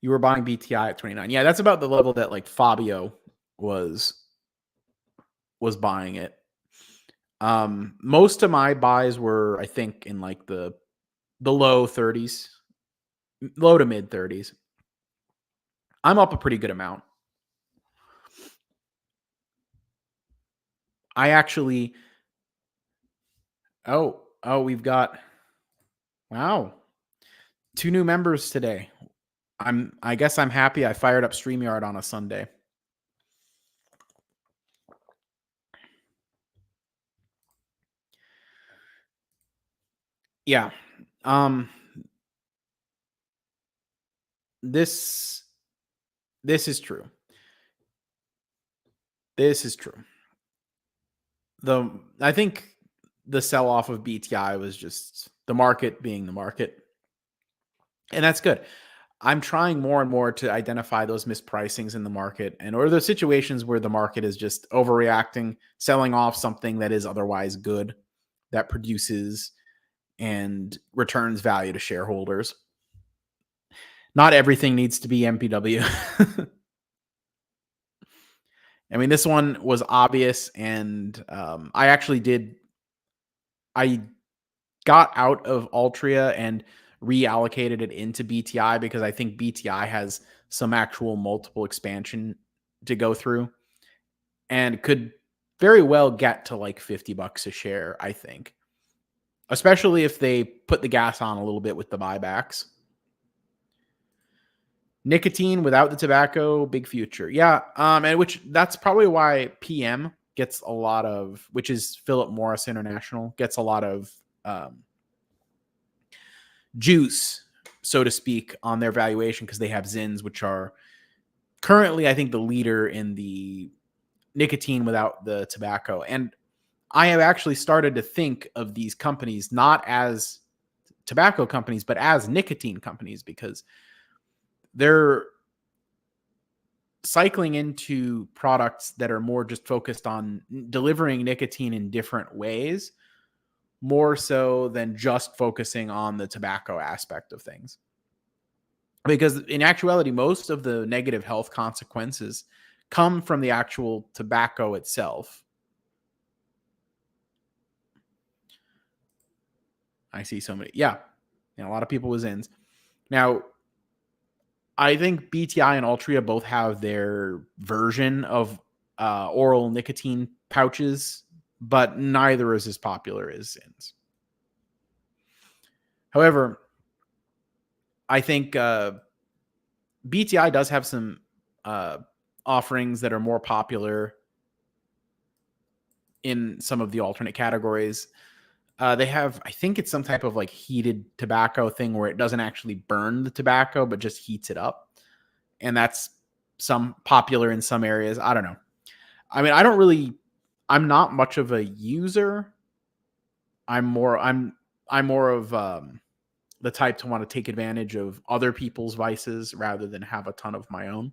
You were buying BTI at 29. Yeah, that's about the level that like Fabio was buying it. Most of my buys were, I think, in like the low 30s, low to mid 30s. I'm up a pretty good amount. I actually we've got, wow, 2 new members today. I guess I'm happy I fired up StreamYard on a Sunday. Yeah. This is true. This is true. I think the sell off of BTI was just the market being the market. And that's good. I'm trying more and more to identify those mispricings in the market or those situations where the market is just overreacting, selling off something that is otherwise good, that produces and returns value to shareholders. Not everything needs to be MPW. I mean, this one was obvious, and I got out of Altria and reallocated it into BTI because I think BTI has some actual multiple expansion to go through and could very well get to like $50 a share, I think. Especially if they put the gas on a little bit with the buybacks. Nicotine without the tobacco, big future. Yeah, and which that's probably why PM gets a lot of, which is Philip Morris International, gets a lot of juice, so to speak, on their valuation because they have ZYNs, which are currently, I think, the leader in the nicotine without the tobacco. And I have actually started to think of these companies not as tobacco companies, but as nicotine companies because they're cycling into products that are more just focused on delivering nicotine in different ways, more so than just focusing on the tobacco aspect of things. Because in actuality, most of the negative health consequences come from the actual tobacco itself. I see so many. Yeah. A lot of people with ZYNs. Now, I think BTI and Altria both have their version of oral nicotine pouches, but neither is as popular as ZYNs. However, I think BTI does have some offerings that are more popular in some of the alternate categories. They have, I think it's some type of like heated tobacco thing where it doesn't actually burn the tobacco, but just heats it up. And that's some popular in some areas. I don't know. I mean, I'm not much of a user. I'm more of the type to want to take advantage of other people's vices rather than have a ton of my own.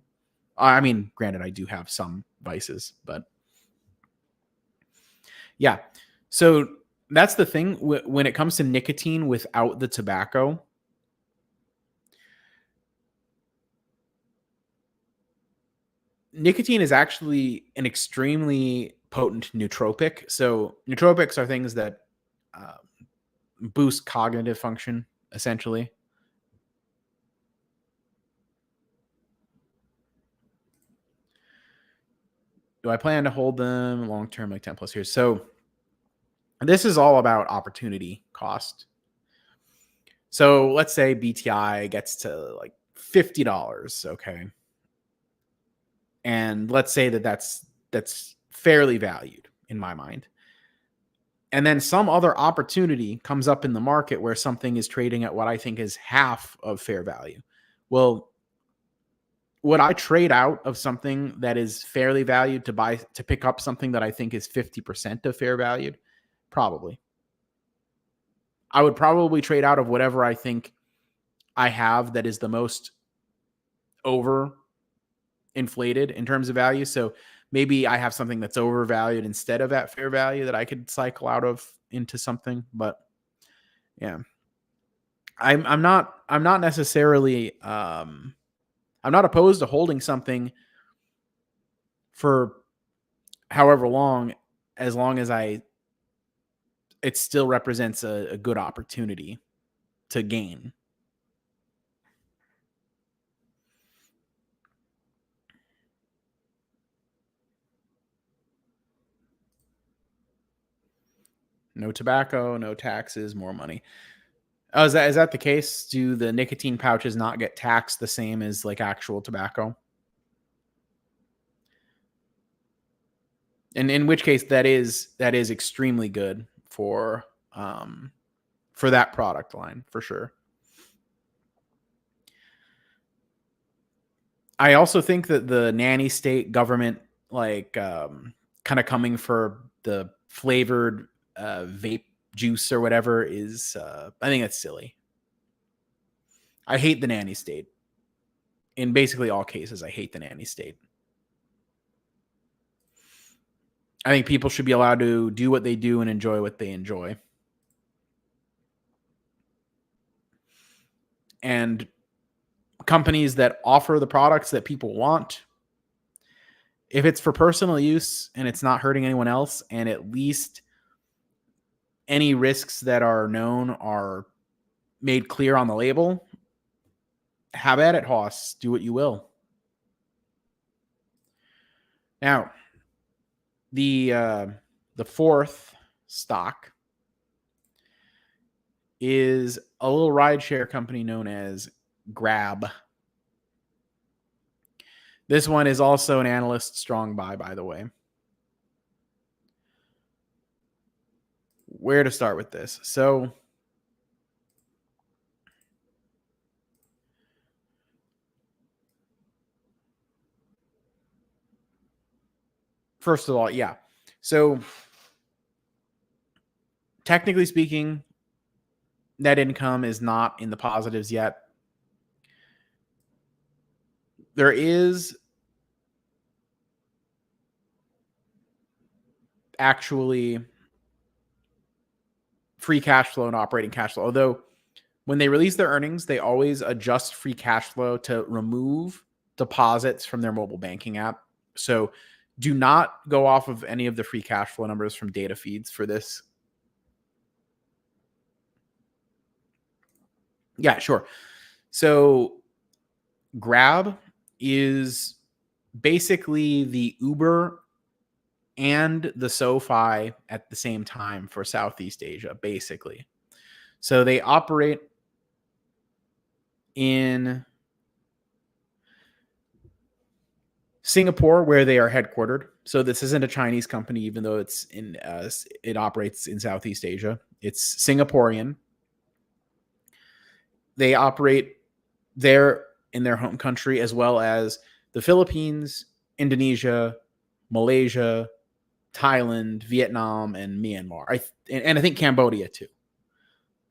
I mean, granted, I do have some vices, but yeah. So that's the thing when it comes to nicotine without the tobacco. Nicotine is actually an extremely potent nootropic. So nootropics are things that uh, boost cognitive function, essentially. Do I plan to hold them long term, like 10 plus years? So this is all about opportunity cost. So let's say BTI gets to like $50, okay? And let's say that's fairly valued in my mind. And then some other opportunity comes up in the market where something is trading at what I think is half of fair value. Well, would I trade out of something that is fairly valued to pick up something that I think is 50% of fair valued? Probably. I would probably trade out of whatever I think I have that is the most over inflated in terms of value. So maybe I have something that's overvalued instead of at fair value that I could cycle out of into something. But yeah, I'm not necessarily I'm not opposed to holding something for however long, as long as it still represents a good opportunity to gain. No tobacco, no taxes, more money. Oh, is that the case? Do the nicotine pouches not get taxed the same as like actual tobacco? And in which case that is extremely good for that product line for sure. I also think that the nanny state government like kind of coming for the flavored vape juice or whatever is I think that's silly. I hate the nanny state. in basically all cases, I hate the nanny state. I think people should be allowed to do what they do and enjoy what they enjoy. And companies that offer the products that people want, if it's for personal use and it's not hurting anyone else, and at least any risks that are known are made clear on the label, have at it, Hoss. Do what you will. Now, the fourth stock is a little rideshare company known as Grab. This one is also an analyst strong buy, by the way. Where to start with this? So, first of all, yeah. So, technically speaking, net income is not in the positives yet. There is actually free cash flow and operating cash flow. Although when they release their earnings, they always adjust free cash flow to remove deposits from their mobile banking app. So do not go off of any of the free cash flow numbers from data feeds for this. Yeah, sure. So Grab is basically the Uber and the SoFi at the same time for Southeast Asia, basically. So they operate in Singapore, where they are headquartered. So this isn't a Chinese company, even though it operates in Southeast Asia. It's Singaporean. They operate there in their home country, as well as the Philippines, Indonesia, Malaysia, Thailand, Vietnam, and Myanmar. And I think Cambodia too.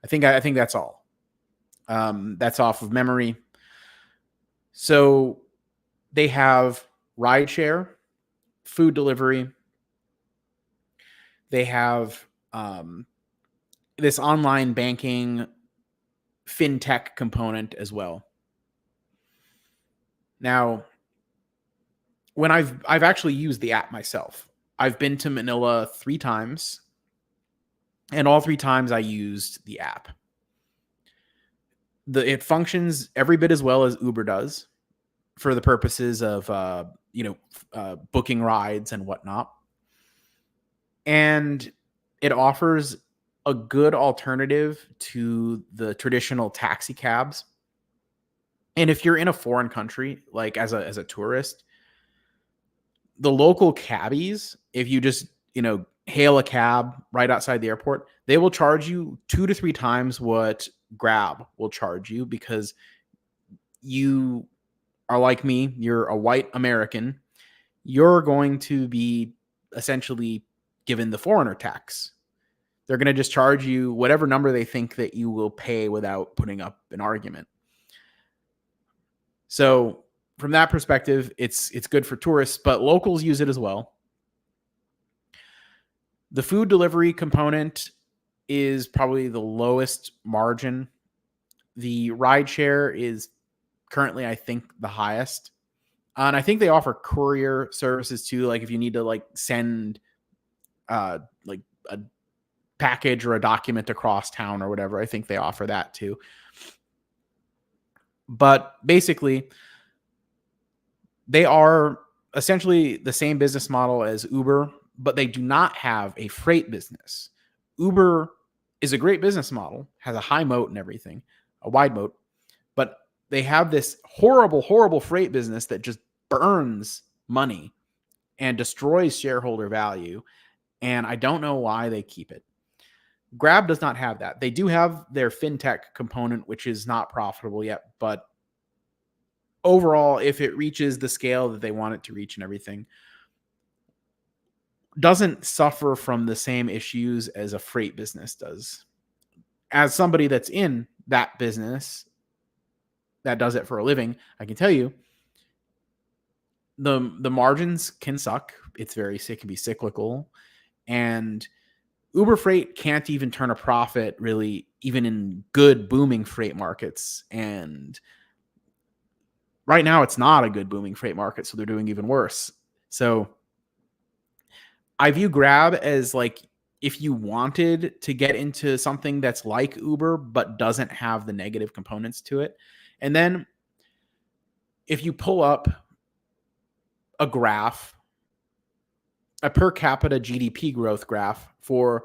I think that's all. That's off of memory. So they have rideshare, food delivery. They have this online banking fintech component as well. Now, when I've actually used the app myself, I've been to Manila 3 times, and all 3 times I used the app. It functions every bit as well as Uber does for the purposes of booking rides and whatnot. And it offers a good alternative to the traditional taxi cabs. And if you're in a foreign country, like as a tourist, the local cabbies, if you just, hail a cab right outside the airport, they will charge you 2 to 3 times what Grab will charge you, because you are like me, you're a white American, you're going to be essentially given the foreigner tax. They're going to just charge you whatever number they think that you will pay without putting up an argument. So from that perspective, it's good for tourists, but locals use it as well. The food delivery component is probably the lowest margin. The rideshare is currently, I think, the highest. And I think they offer courier services too. Like if you need to send like a package or a document across town or whatever, I think they offer that too. But basically, they are essentially the same business model as Uber, but they do not have a freight business. Uber is a great business model, has a high moat and everything, a wide moat, but they have this horrible, horrible freight business that just burns money and destroys shareholder value. And I don't know why they keep it. Grab does not have that. They do have their fintech component, which is not profitable yet, but overall, if it reaches the scale that they want it to reach and everything, doesn't suffer from the same issues as a freight business does. As somebody that's in that business, that does it for a living, I can tell you the margins can suck. It can be cyclical, and Uber Freight can't even turn a profit really, even in good booming freight markets. And right now, it's not a good booming freight market, so they're doing even worse. So I view Grab as like if you wanted to get into something that's like Uber but doesn't have the negative components to it. And then if you pull up a graph, a per capita GDP growth graph for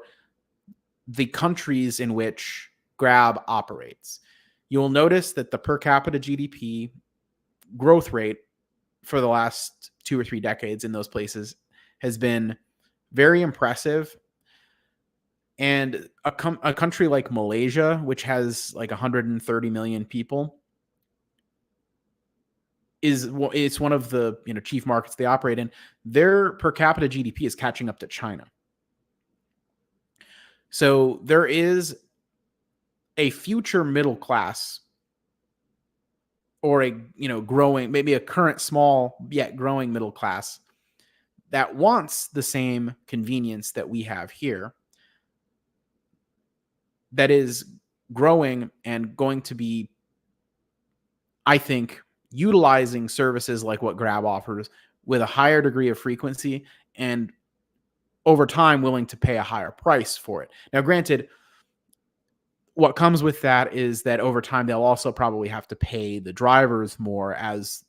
the countries in which Grab operates, you'll notice that the per capita GDP growth rate for the last 2 or 3 decades in those places has been very impressive. And a country like Malaysia, which has like 130 million people, it's one of the chief markets they operate in. Their per capita GDP is catching up to China. So there is a future middle class, or a growing, maybe a current small yet growing middle class, that wants the same convenience that we have here, that is growing and going to be, I think, utilizing services like what Grab offers with a higher degree of frequency, and over time willing to pay a higher price for it. Now, granted, what comes with that is that over time they'll also probably have to pay the drivers more as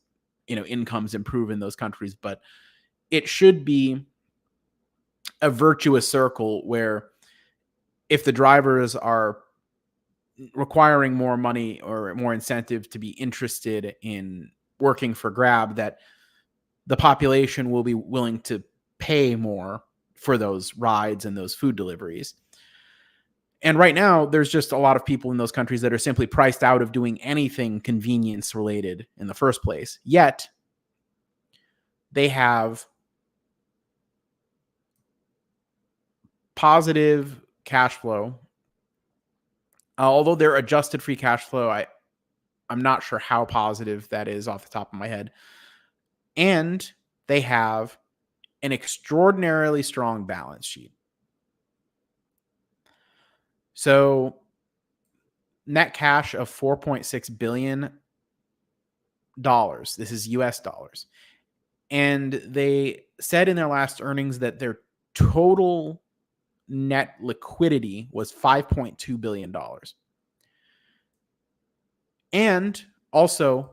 incomes improve in those countries. But it should be a virtuous circle where if the drivers are requiring more money or more incentive to be interested in working for Grab, that the population will be willing to pay more for those rides and those food deliveries. And right now, there's just a lot of people in those countries that are simply priced out of doing anything convenience related in the first place. Yet, they have positive cash flow. Although their adjusted free cash flow, I'm not sure how positive that is off the top of my head. And they have an extraordinarily strong balance sheet. So net cash of $4.6 billion. This is US dollars. And they said in their last earnings that their total net liquidity was $5.2 billion. And also,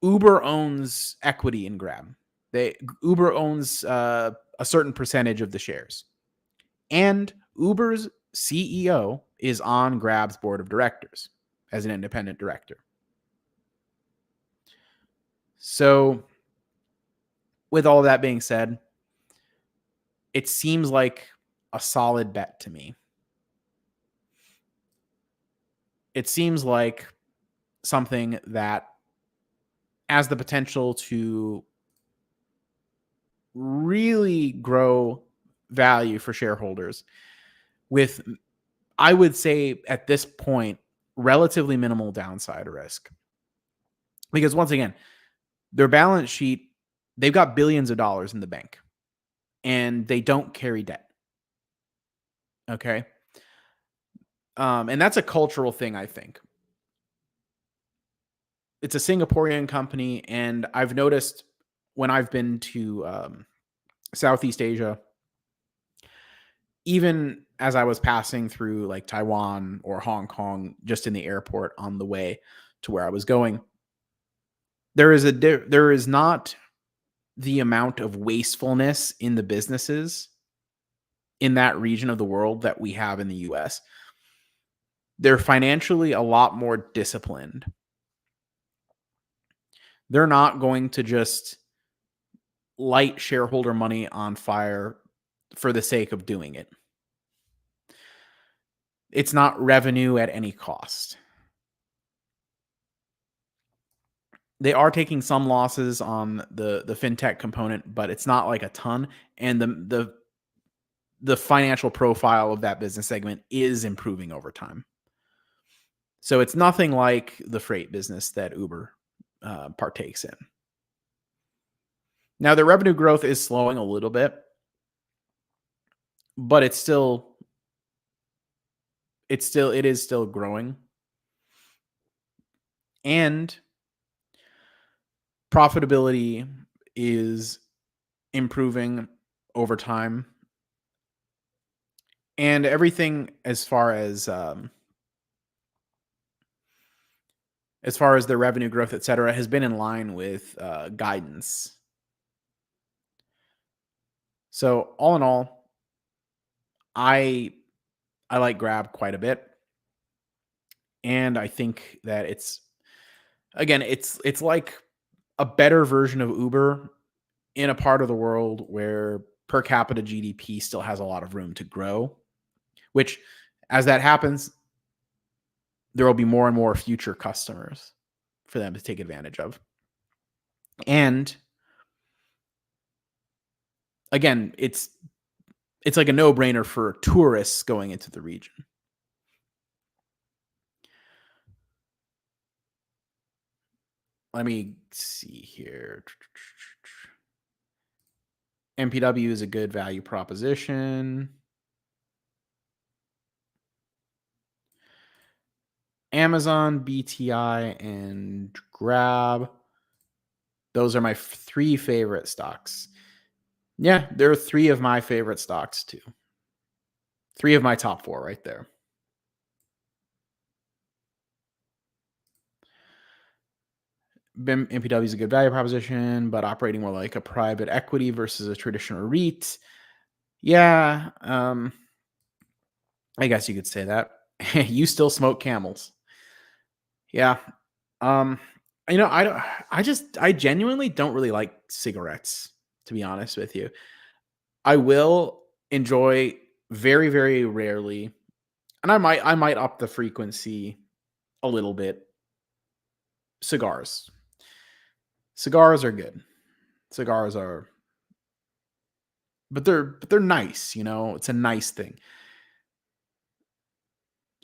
Uber owns equity in Grab. Uber owns a certain percentage of the shares. And Uber's CEO is on Grab's board of directors as an independent director. So, with all that being said, it seems like a solid bet to me. It seems like something that has the potential to really grow value for shareholders with, I would say at this point, relatively minimal downside risk. Because once again, their balance sheet, they've got billions of dollars in the bank and they don't carry debt. Okay. And that's a cultural thing, I think. It's a Singaporean company, and I've noticed when I've been to Southeast Asia, even as I was passing through like Taiwan or Hong Kong, just in the airport on the way to where I was going, there is not the amount of wastefulness in the businesses in that region of the world that we have in the US. They're financially a lot more disciplined. They're not going to just light shareholder money on fire for the sake of doing it. It's not revenue at any cost. They are taking some losses on the fintech component, but it's not like a ton. And the financial profile of that business segment is improving over time. So it's nothing like the freight business that Uber partakes in. Now, the revenue growth is slowing a little bit, but it is still growing, and profitability is improving over time, and everything as far as the revenue growth, et cetera, has been in line with guidance. So all in all, I I like Grab quite a bit, and I think that it's like a better version of Uber in a part of the world where per capita GDP still has a lot of room to grow, which as that happens, there will be more and more future customers for them to take advantage of. And again, it's like a no-brainer for tourists going into the region. Let me see here. MPW is a good value proposition. Amazon, BTI, and Grab. Those are my three favorite stocks. Yeah, there are three of my favorite stocks too. Three of my top four right there. MPW is a good value proposition, but operating more like a private equity versus a traditional REIT. Yeah, I guess you could say that. You still smoke Camels. Yeah. Um, I genuinely don't really like cigarettes, to be honest with you. I will enjoy very, very rarely, and I might up the frequency a little bit. Cigars. Cigars are good. Cigars are but they're nice, It's a nice thing.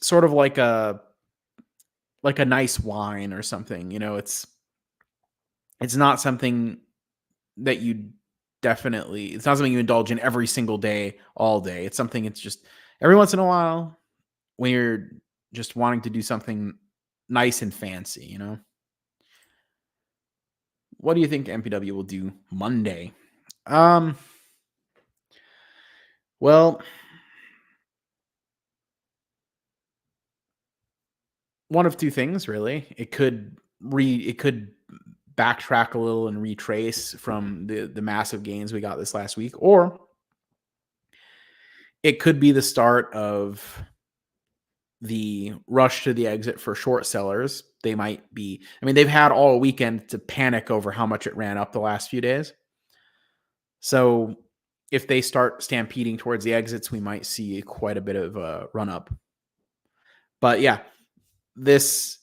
Sort of like a nice wine or something, it's not something that it's not something you indulge in every single day, all day. It's just every once in a while when you're just wanting to do something nice and fancy. What do you think MPW will do Monday? Um, well, one of two things really. It could backtrack a little and retrace from the massive gains we got this last week, or it could be the start of the rush to the exit for short sellers. They've had all weekend to panic over how much it ran up the last few days. So if they start stampeding towards the exits, we might see quite a bit of a run up. But yeah, this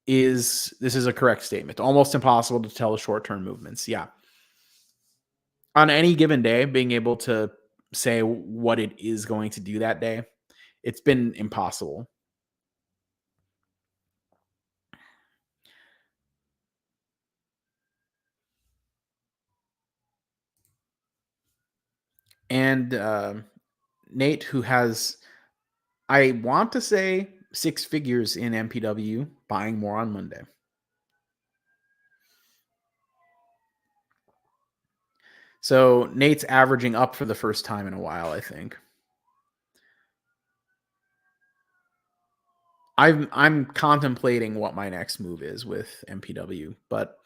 is a correct statement. Almost impossible to tell the short-term movements. Yeah. On any given day, being able to say what it is going to do that day, it's been impossible. And Nate, who has, I want to say, six figures in MPW, buying more on Monday. So Nate's averaging up for the first time in a while, I think. I'm contemplating what my next move is with MPW, but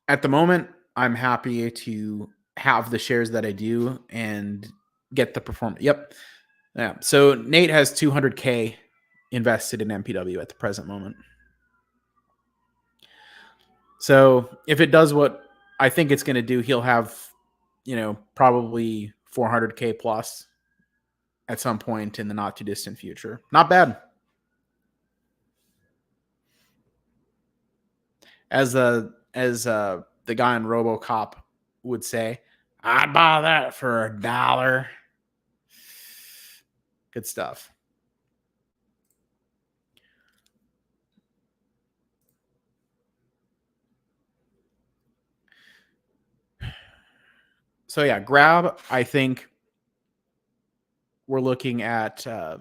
at the moment, I'm happy to have the shares that I do and get the performance. Yep. Yeah. So Nate has 200K invested in MPW at the present moment. So if it does what I think it's going to do, he'll have, probably 400K plus at some point in the not too distant future. Not bad. As the guy on RoboCop would say, I'd buy that for $1. Good stuff. So yeah, Grab, I think we're looking at a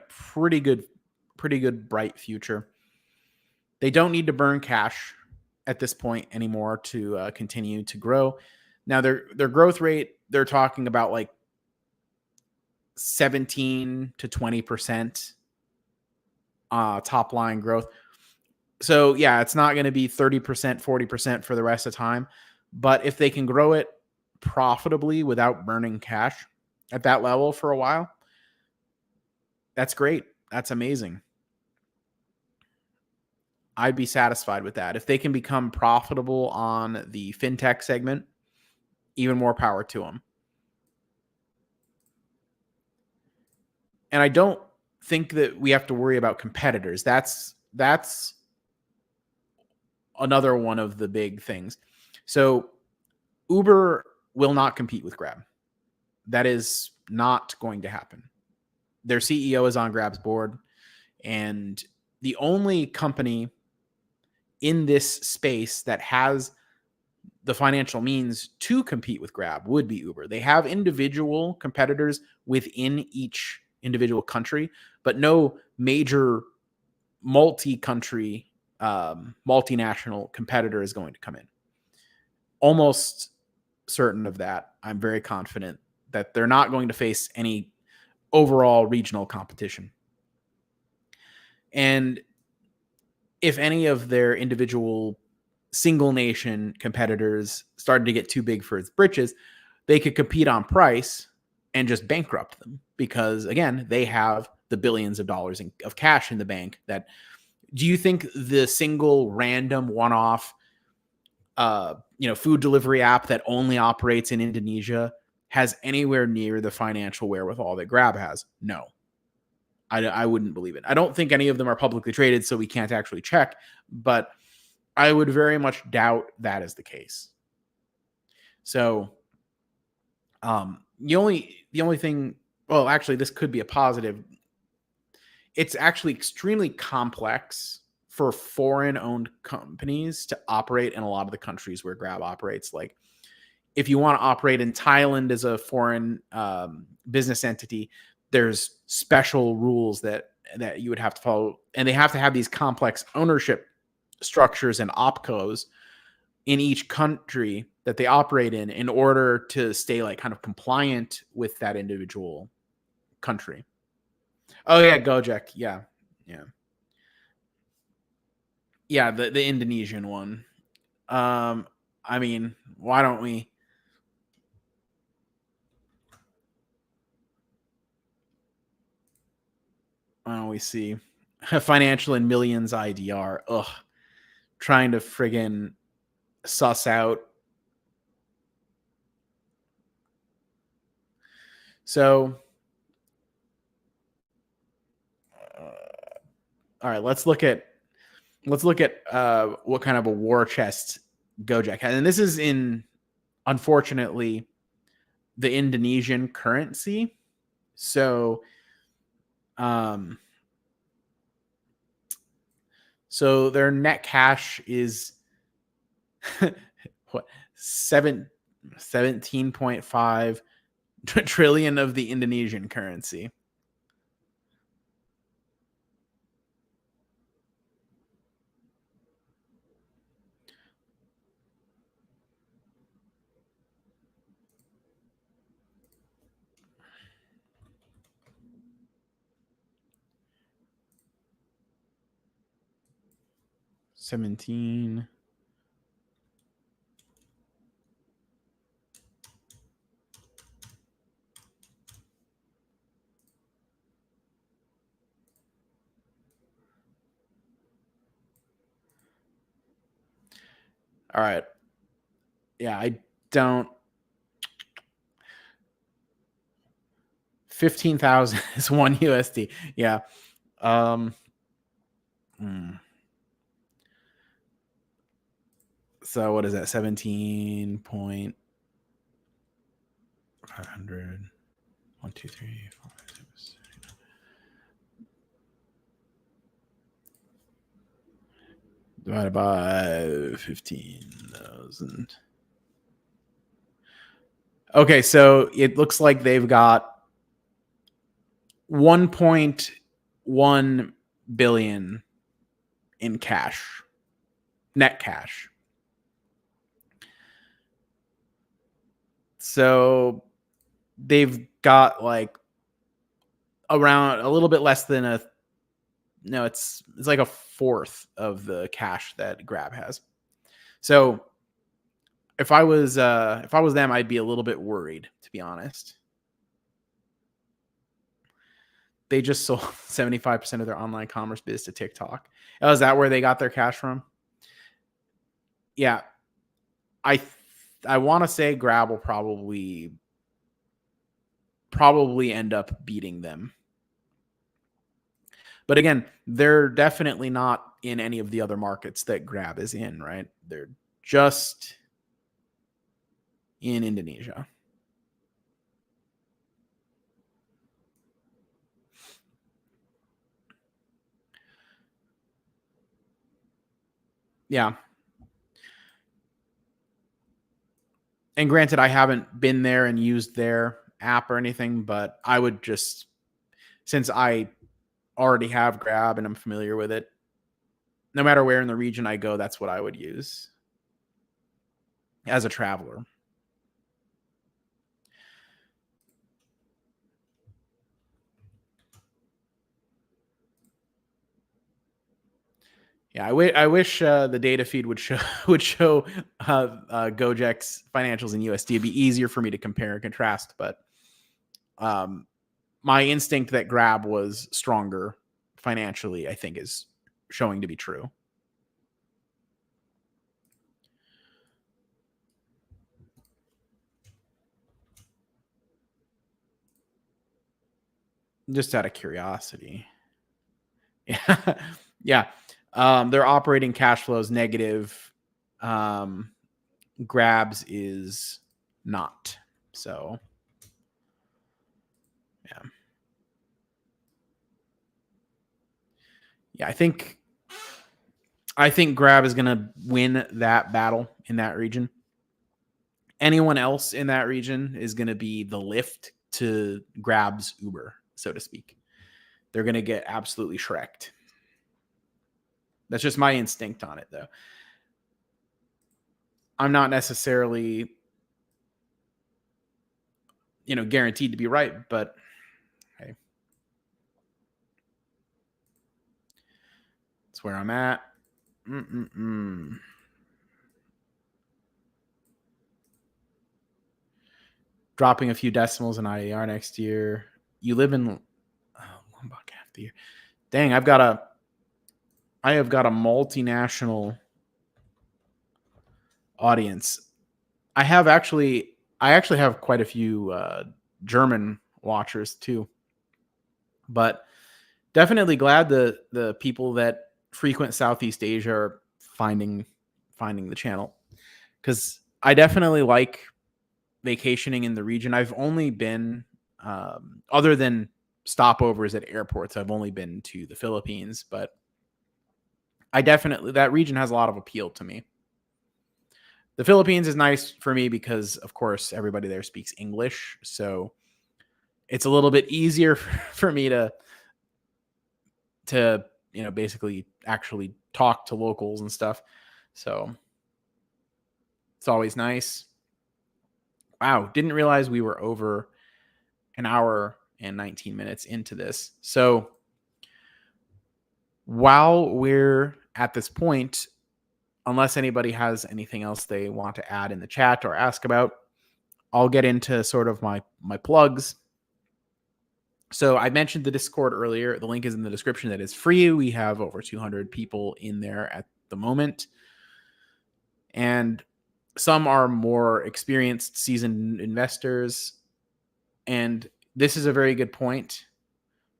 pretty good bright future. They don't need to burn cash at this point anymore to continue to grow. Now their growth rate, they're talking about like 17 to 20% top line growth. So yeah, it's not going to be 30%, 40% for the rest of the time. But if they can grow it profitably without burning cash at that level for a while, that's great. That's amazing. I'd be satisfied with that. If they can become profitable on the fintech segment, even more power to them. And I don't think that we have to worry about competitors. That's another one of the big things. So Uber will not compete with Grab. That is not going to happen. Their CEO is on Grab's board, and the only company in this space that has the financial means to compete with Grab would be Uber. They have individual competitors within each individual country, but no major multi-country, multinational competitor is going to come in. Almost certain of that. I'm very confident that they're not going to face any overall regional competition. And if any of their individual single nation competitors started to get too big for its britches, they could compete on price and just bankrupt them because, again, they have the billions of dollars of cash in the bank. That, do you think the single random one-off food delivery app that only operates in Indonesia has anywhere near the financial wherewithal that Grab has? No. I wouldn't believe it. I don't think any of them are publicly traded, so we can't actually check, but I would very much doubt that is the case. So the only thing, well, actually, this could be a positive. It's actually extremely complex for foreign-owned companies to operate in a lot of the countries where Grab operates. Like, if you want to operate in Thailand as a foreign business entity, there's special rules that you would have to follow, and they have to have these complex ownership structures and opcos in each country that they operate in order to stay like kind of compliant with that individual country. Oh yeah, Gojek, yeah. The Indonesian one. I mean, why don't we see financial in millions IDR? Ugh, trying to friggin' suss out. So, all right, let's look at what kind of a war chest Gojek had, and this is in, unfortunately, the Indonesian currency. So, so their net cash is what 17.5 trillion of the Indonesian currency. $17. All right. Yeah, I don't. 15,000 is one USD. Yeah. So what is that? 17.500. 1, 2, 3, 4, 5, 6, 7. Divided by 15,000. Okay, so it looks like they've got 1.1 billion in cash, net cash. So they've got like around a little bit less than it's like a fourth of the cash that Grab has. So if I was them, I'd be a little bit worried, to be honest. They just sold 75% of their online commerce biz to TikTok. Oh, is that where they got their cash from? Yeah. I want to say Grab will probably end up beating them. But again, they're definitely not in any of the other markets that Grab is in, right? They're just in Indonesia. Yeah. And granted, I haven't been there and used their app or anything, but I would just, since I already have Grab and I'm familiar with it, no matter where in the region I go, that's what I would use as a traveler. Yeah, I wish the data feed would show Gojek's financials in USD. It'd be easier for me to compare and contrast, but my instinct that Grab was stronger financially, I think, is showing to be true. Just out of curiosity. Yeah. Yeah. Their operating cash flow is negative. Grab's is not. So, yeah. Yeah, I think Grab is going to win that battle in that region. Anyone else in that region is going to be the lift to Grab's Uber, so to speak. They're going to get absolutely shreked. That's just my instinct on it, though. I'm not necessarily, guaranteed to be right, but hey, that's where I'm at. Dropping a few decimals in IAR next year. You live in Lombok half the year. Dang, I have got a multinational audience. I actually have quite a few German watchers too, but definitely glad the people that frequent Southeast Asia are finding the channel, because I definitely like vacationing in the region. I've only been, other than stopovers at airports, I've only been to the Philippines, but that region has a lot of appeal to me. The Philippines is nice for me because, of course, everybody there speaks English, so it's a little bit easier for me to basically actually talk to locals and stuff. So it's always nice. Wow, didn't realize we were over an hour and 19 minutes into this. So while we're at this point, unless anybody has anything else they want to add in the chat or ask about, I'll get into sort of my plugs. So I mentioned the Discord earlier. The link is in the description. That is free. We have over 200 people in there at the moment. And some are more experienced, seasoned investors. And this is a very good point.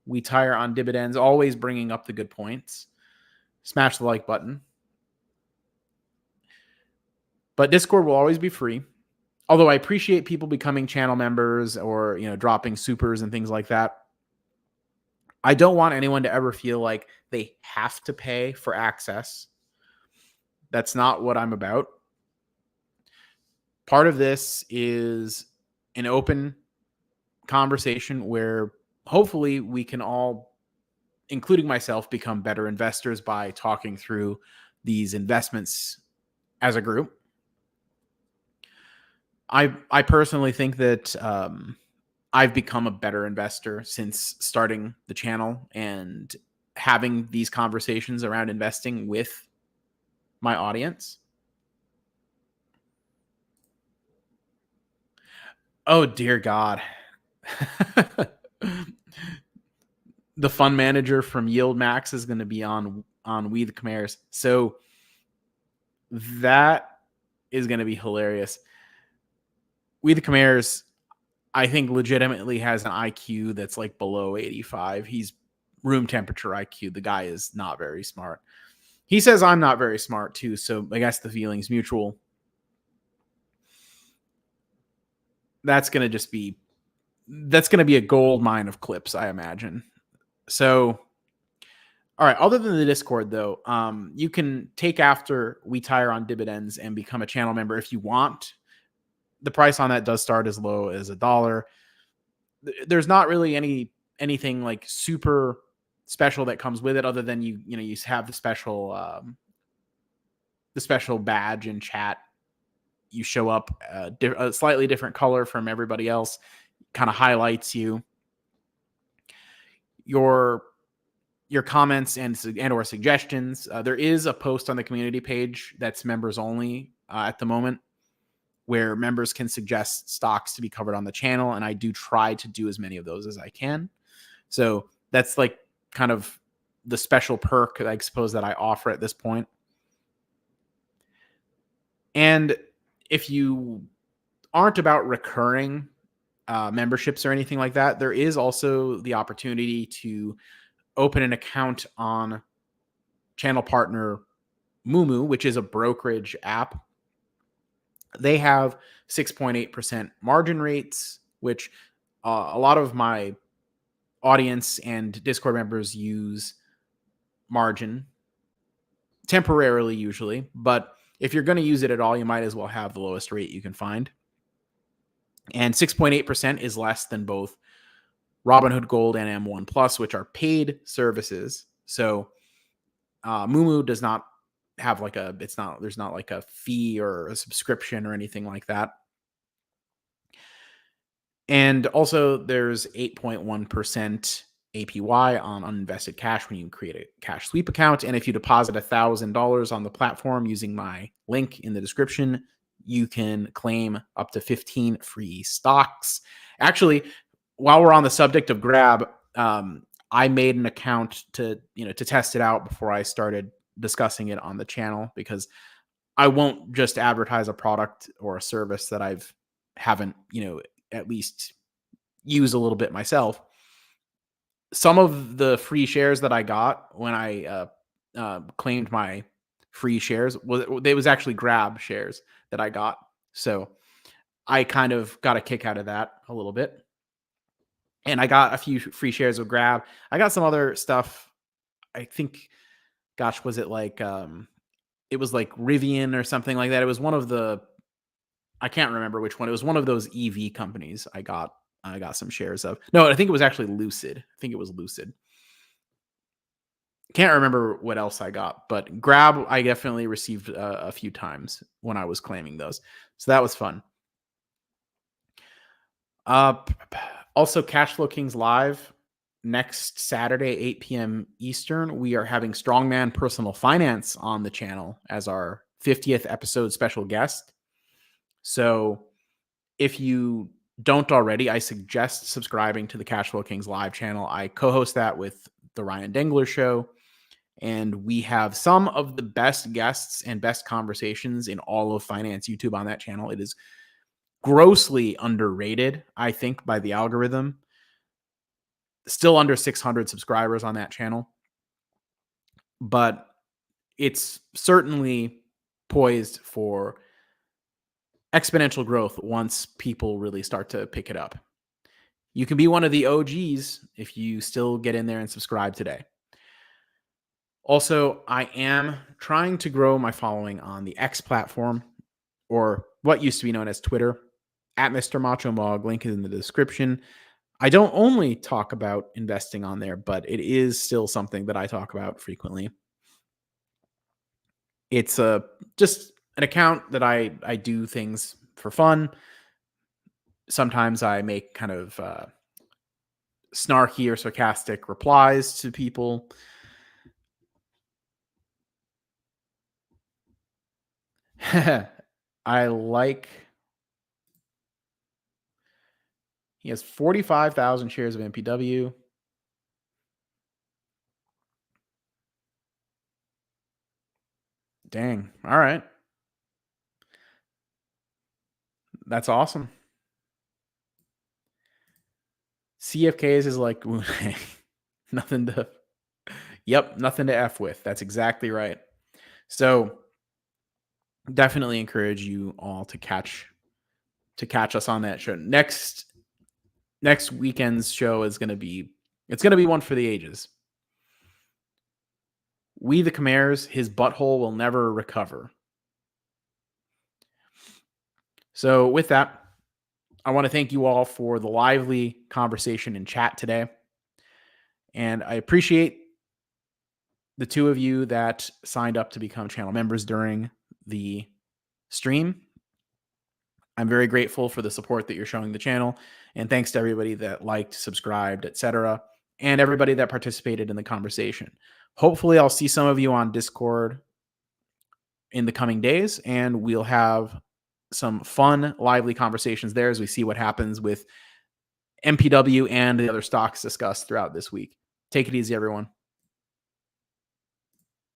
We tire on dividends, always bringing up the good points. Smash the like button. But Discord will always be free. Although I appreciate people becoming channel members or, dropping supers and things like that. I don't want anyone to ever feel like they have to pay for access. That's not what I'm about. Part of this is an open conversation where hopefully we can all, including myself, become better investors by talking through these investments as a group. I personally think that I've become a better investor since starting the channel and having these conversations around investing with my audience. Oh dear God. The fund manager from Yield Max is going to be on We the Khmers. So that is going to be hilarious. We the Khmers, I think, legitimately has an IQ that's like below 85. He's room temperature IQ. The guy is not very smart. He says I'm not very smart too, so I guess the feeling's mutual. That's going to be a gold mine of clips, I imagine. So, all right, other than the Discord though, you can take after We Tire on Dividends and become a channel member if you want. The price on that does start as low as $1. There's not really anything like super special that comes with it, other than you have the special badge in chat. You show up a slightly different color from everybody else, kind of highlights you. Your comments and or suggestions. There is a post on the community page that's members only at the moment, where members can suggest stocks to be covered on the channel, and I do try to do as many of those as I can. So that's like kind of the special perk, I suppose, that I offer at this point. And if you aren't about recurring memberships or anything like that, there is also the opportunity to open an account on channel partner Moomoo, which is a brokerage app. They have 6.8% margin rates, which a lot of my audience and Discord members use margin temporarily, usually. But if you're going to use it at all, you might as well have the lowest rate you can find. And 6.8% is less than both Robinhood Gold and M1 Plus, which are paid services. So Moomoo does not have there's not like a fee or a subscription or anything like that. And also there's 8.1% APY on uninvested cash when you create a cash sweep account. And if you deposit $1,000 on the platform using my link in the description, you can claim up to 15 free stocks. Actually, while we're on the subject of Grab, I made an account to test it out before I started discussing it on the channel, because I won't just advertise a product or a service that haven't at least use a little bit myself. Some of the free shares that I got when I claimed my free shares was actually Grab shares that I got. So I kind of got a kick out of that a little bit. And I got a few free shares of Grab. I got some other stuff. I think, gosh, was it like it was like Rivian or something like that. It was one of the, I can't remember which one. It was one of those EV companies I got some shares of. No, I think it was actually Lucid. I think it was Lucid. Can't remember what else I got, but Grab I definitely received a few times when I was claiming those. So that was fun. Also, Cashflow Kings Live next Saturday, 8 p.m. Eastern. We are having Strongman Personal Finance on the channel as our 50th episode special guest. So if you don't already, I suggest subscribing to the Cashflow Kings Live channel. I co-host that with the Ryan Dengler Show, and we have some of the best guests and best conversations in all of finance YouTube on that channel. It is grossly underrated, I think, by the algorithm. Still under 600 subscribers on that channel, but it's certainly poised for exponential growth once people really start to pick it up. You can be one of the OGs if you still get in there and subscribe today. Also, I am trying to grow my following on the X platform, or what used to be known as Twitter. at Mr. Macho Mog. Link is in the description. I don't only talk about investing on there, but it is still something that I talk about frequently. It's just an account that I do things for fun. Sometimes I make kind of snarky or sarcastic replies to people. I like. He has 45,000 shares of MPW. Dang. All right. That's awesome. CFKs is like nothing to. Yep, nothing to F with. That's exactly right. So definitely encourage you all to catch us on that show. Next weekend's show is going to be one for the ages. We the Khmers, his butthole will never recover. So with that, I want to thank you all for the lively conversation in chat today. And I appreciate the two of you that signed up to become channel members during the stream. I'm very grateful for the support that you're showing the channel. And thanks to everybody that liked, subscribed, etc., and everybody that participated in the conversation. Hopefully, I'll see some of you on Discord in the coming days, and we'll have some fun, lively conversations there as we see what happens with MPW and the other stocks discussed throughout this week. Take it easy, everyone.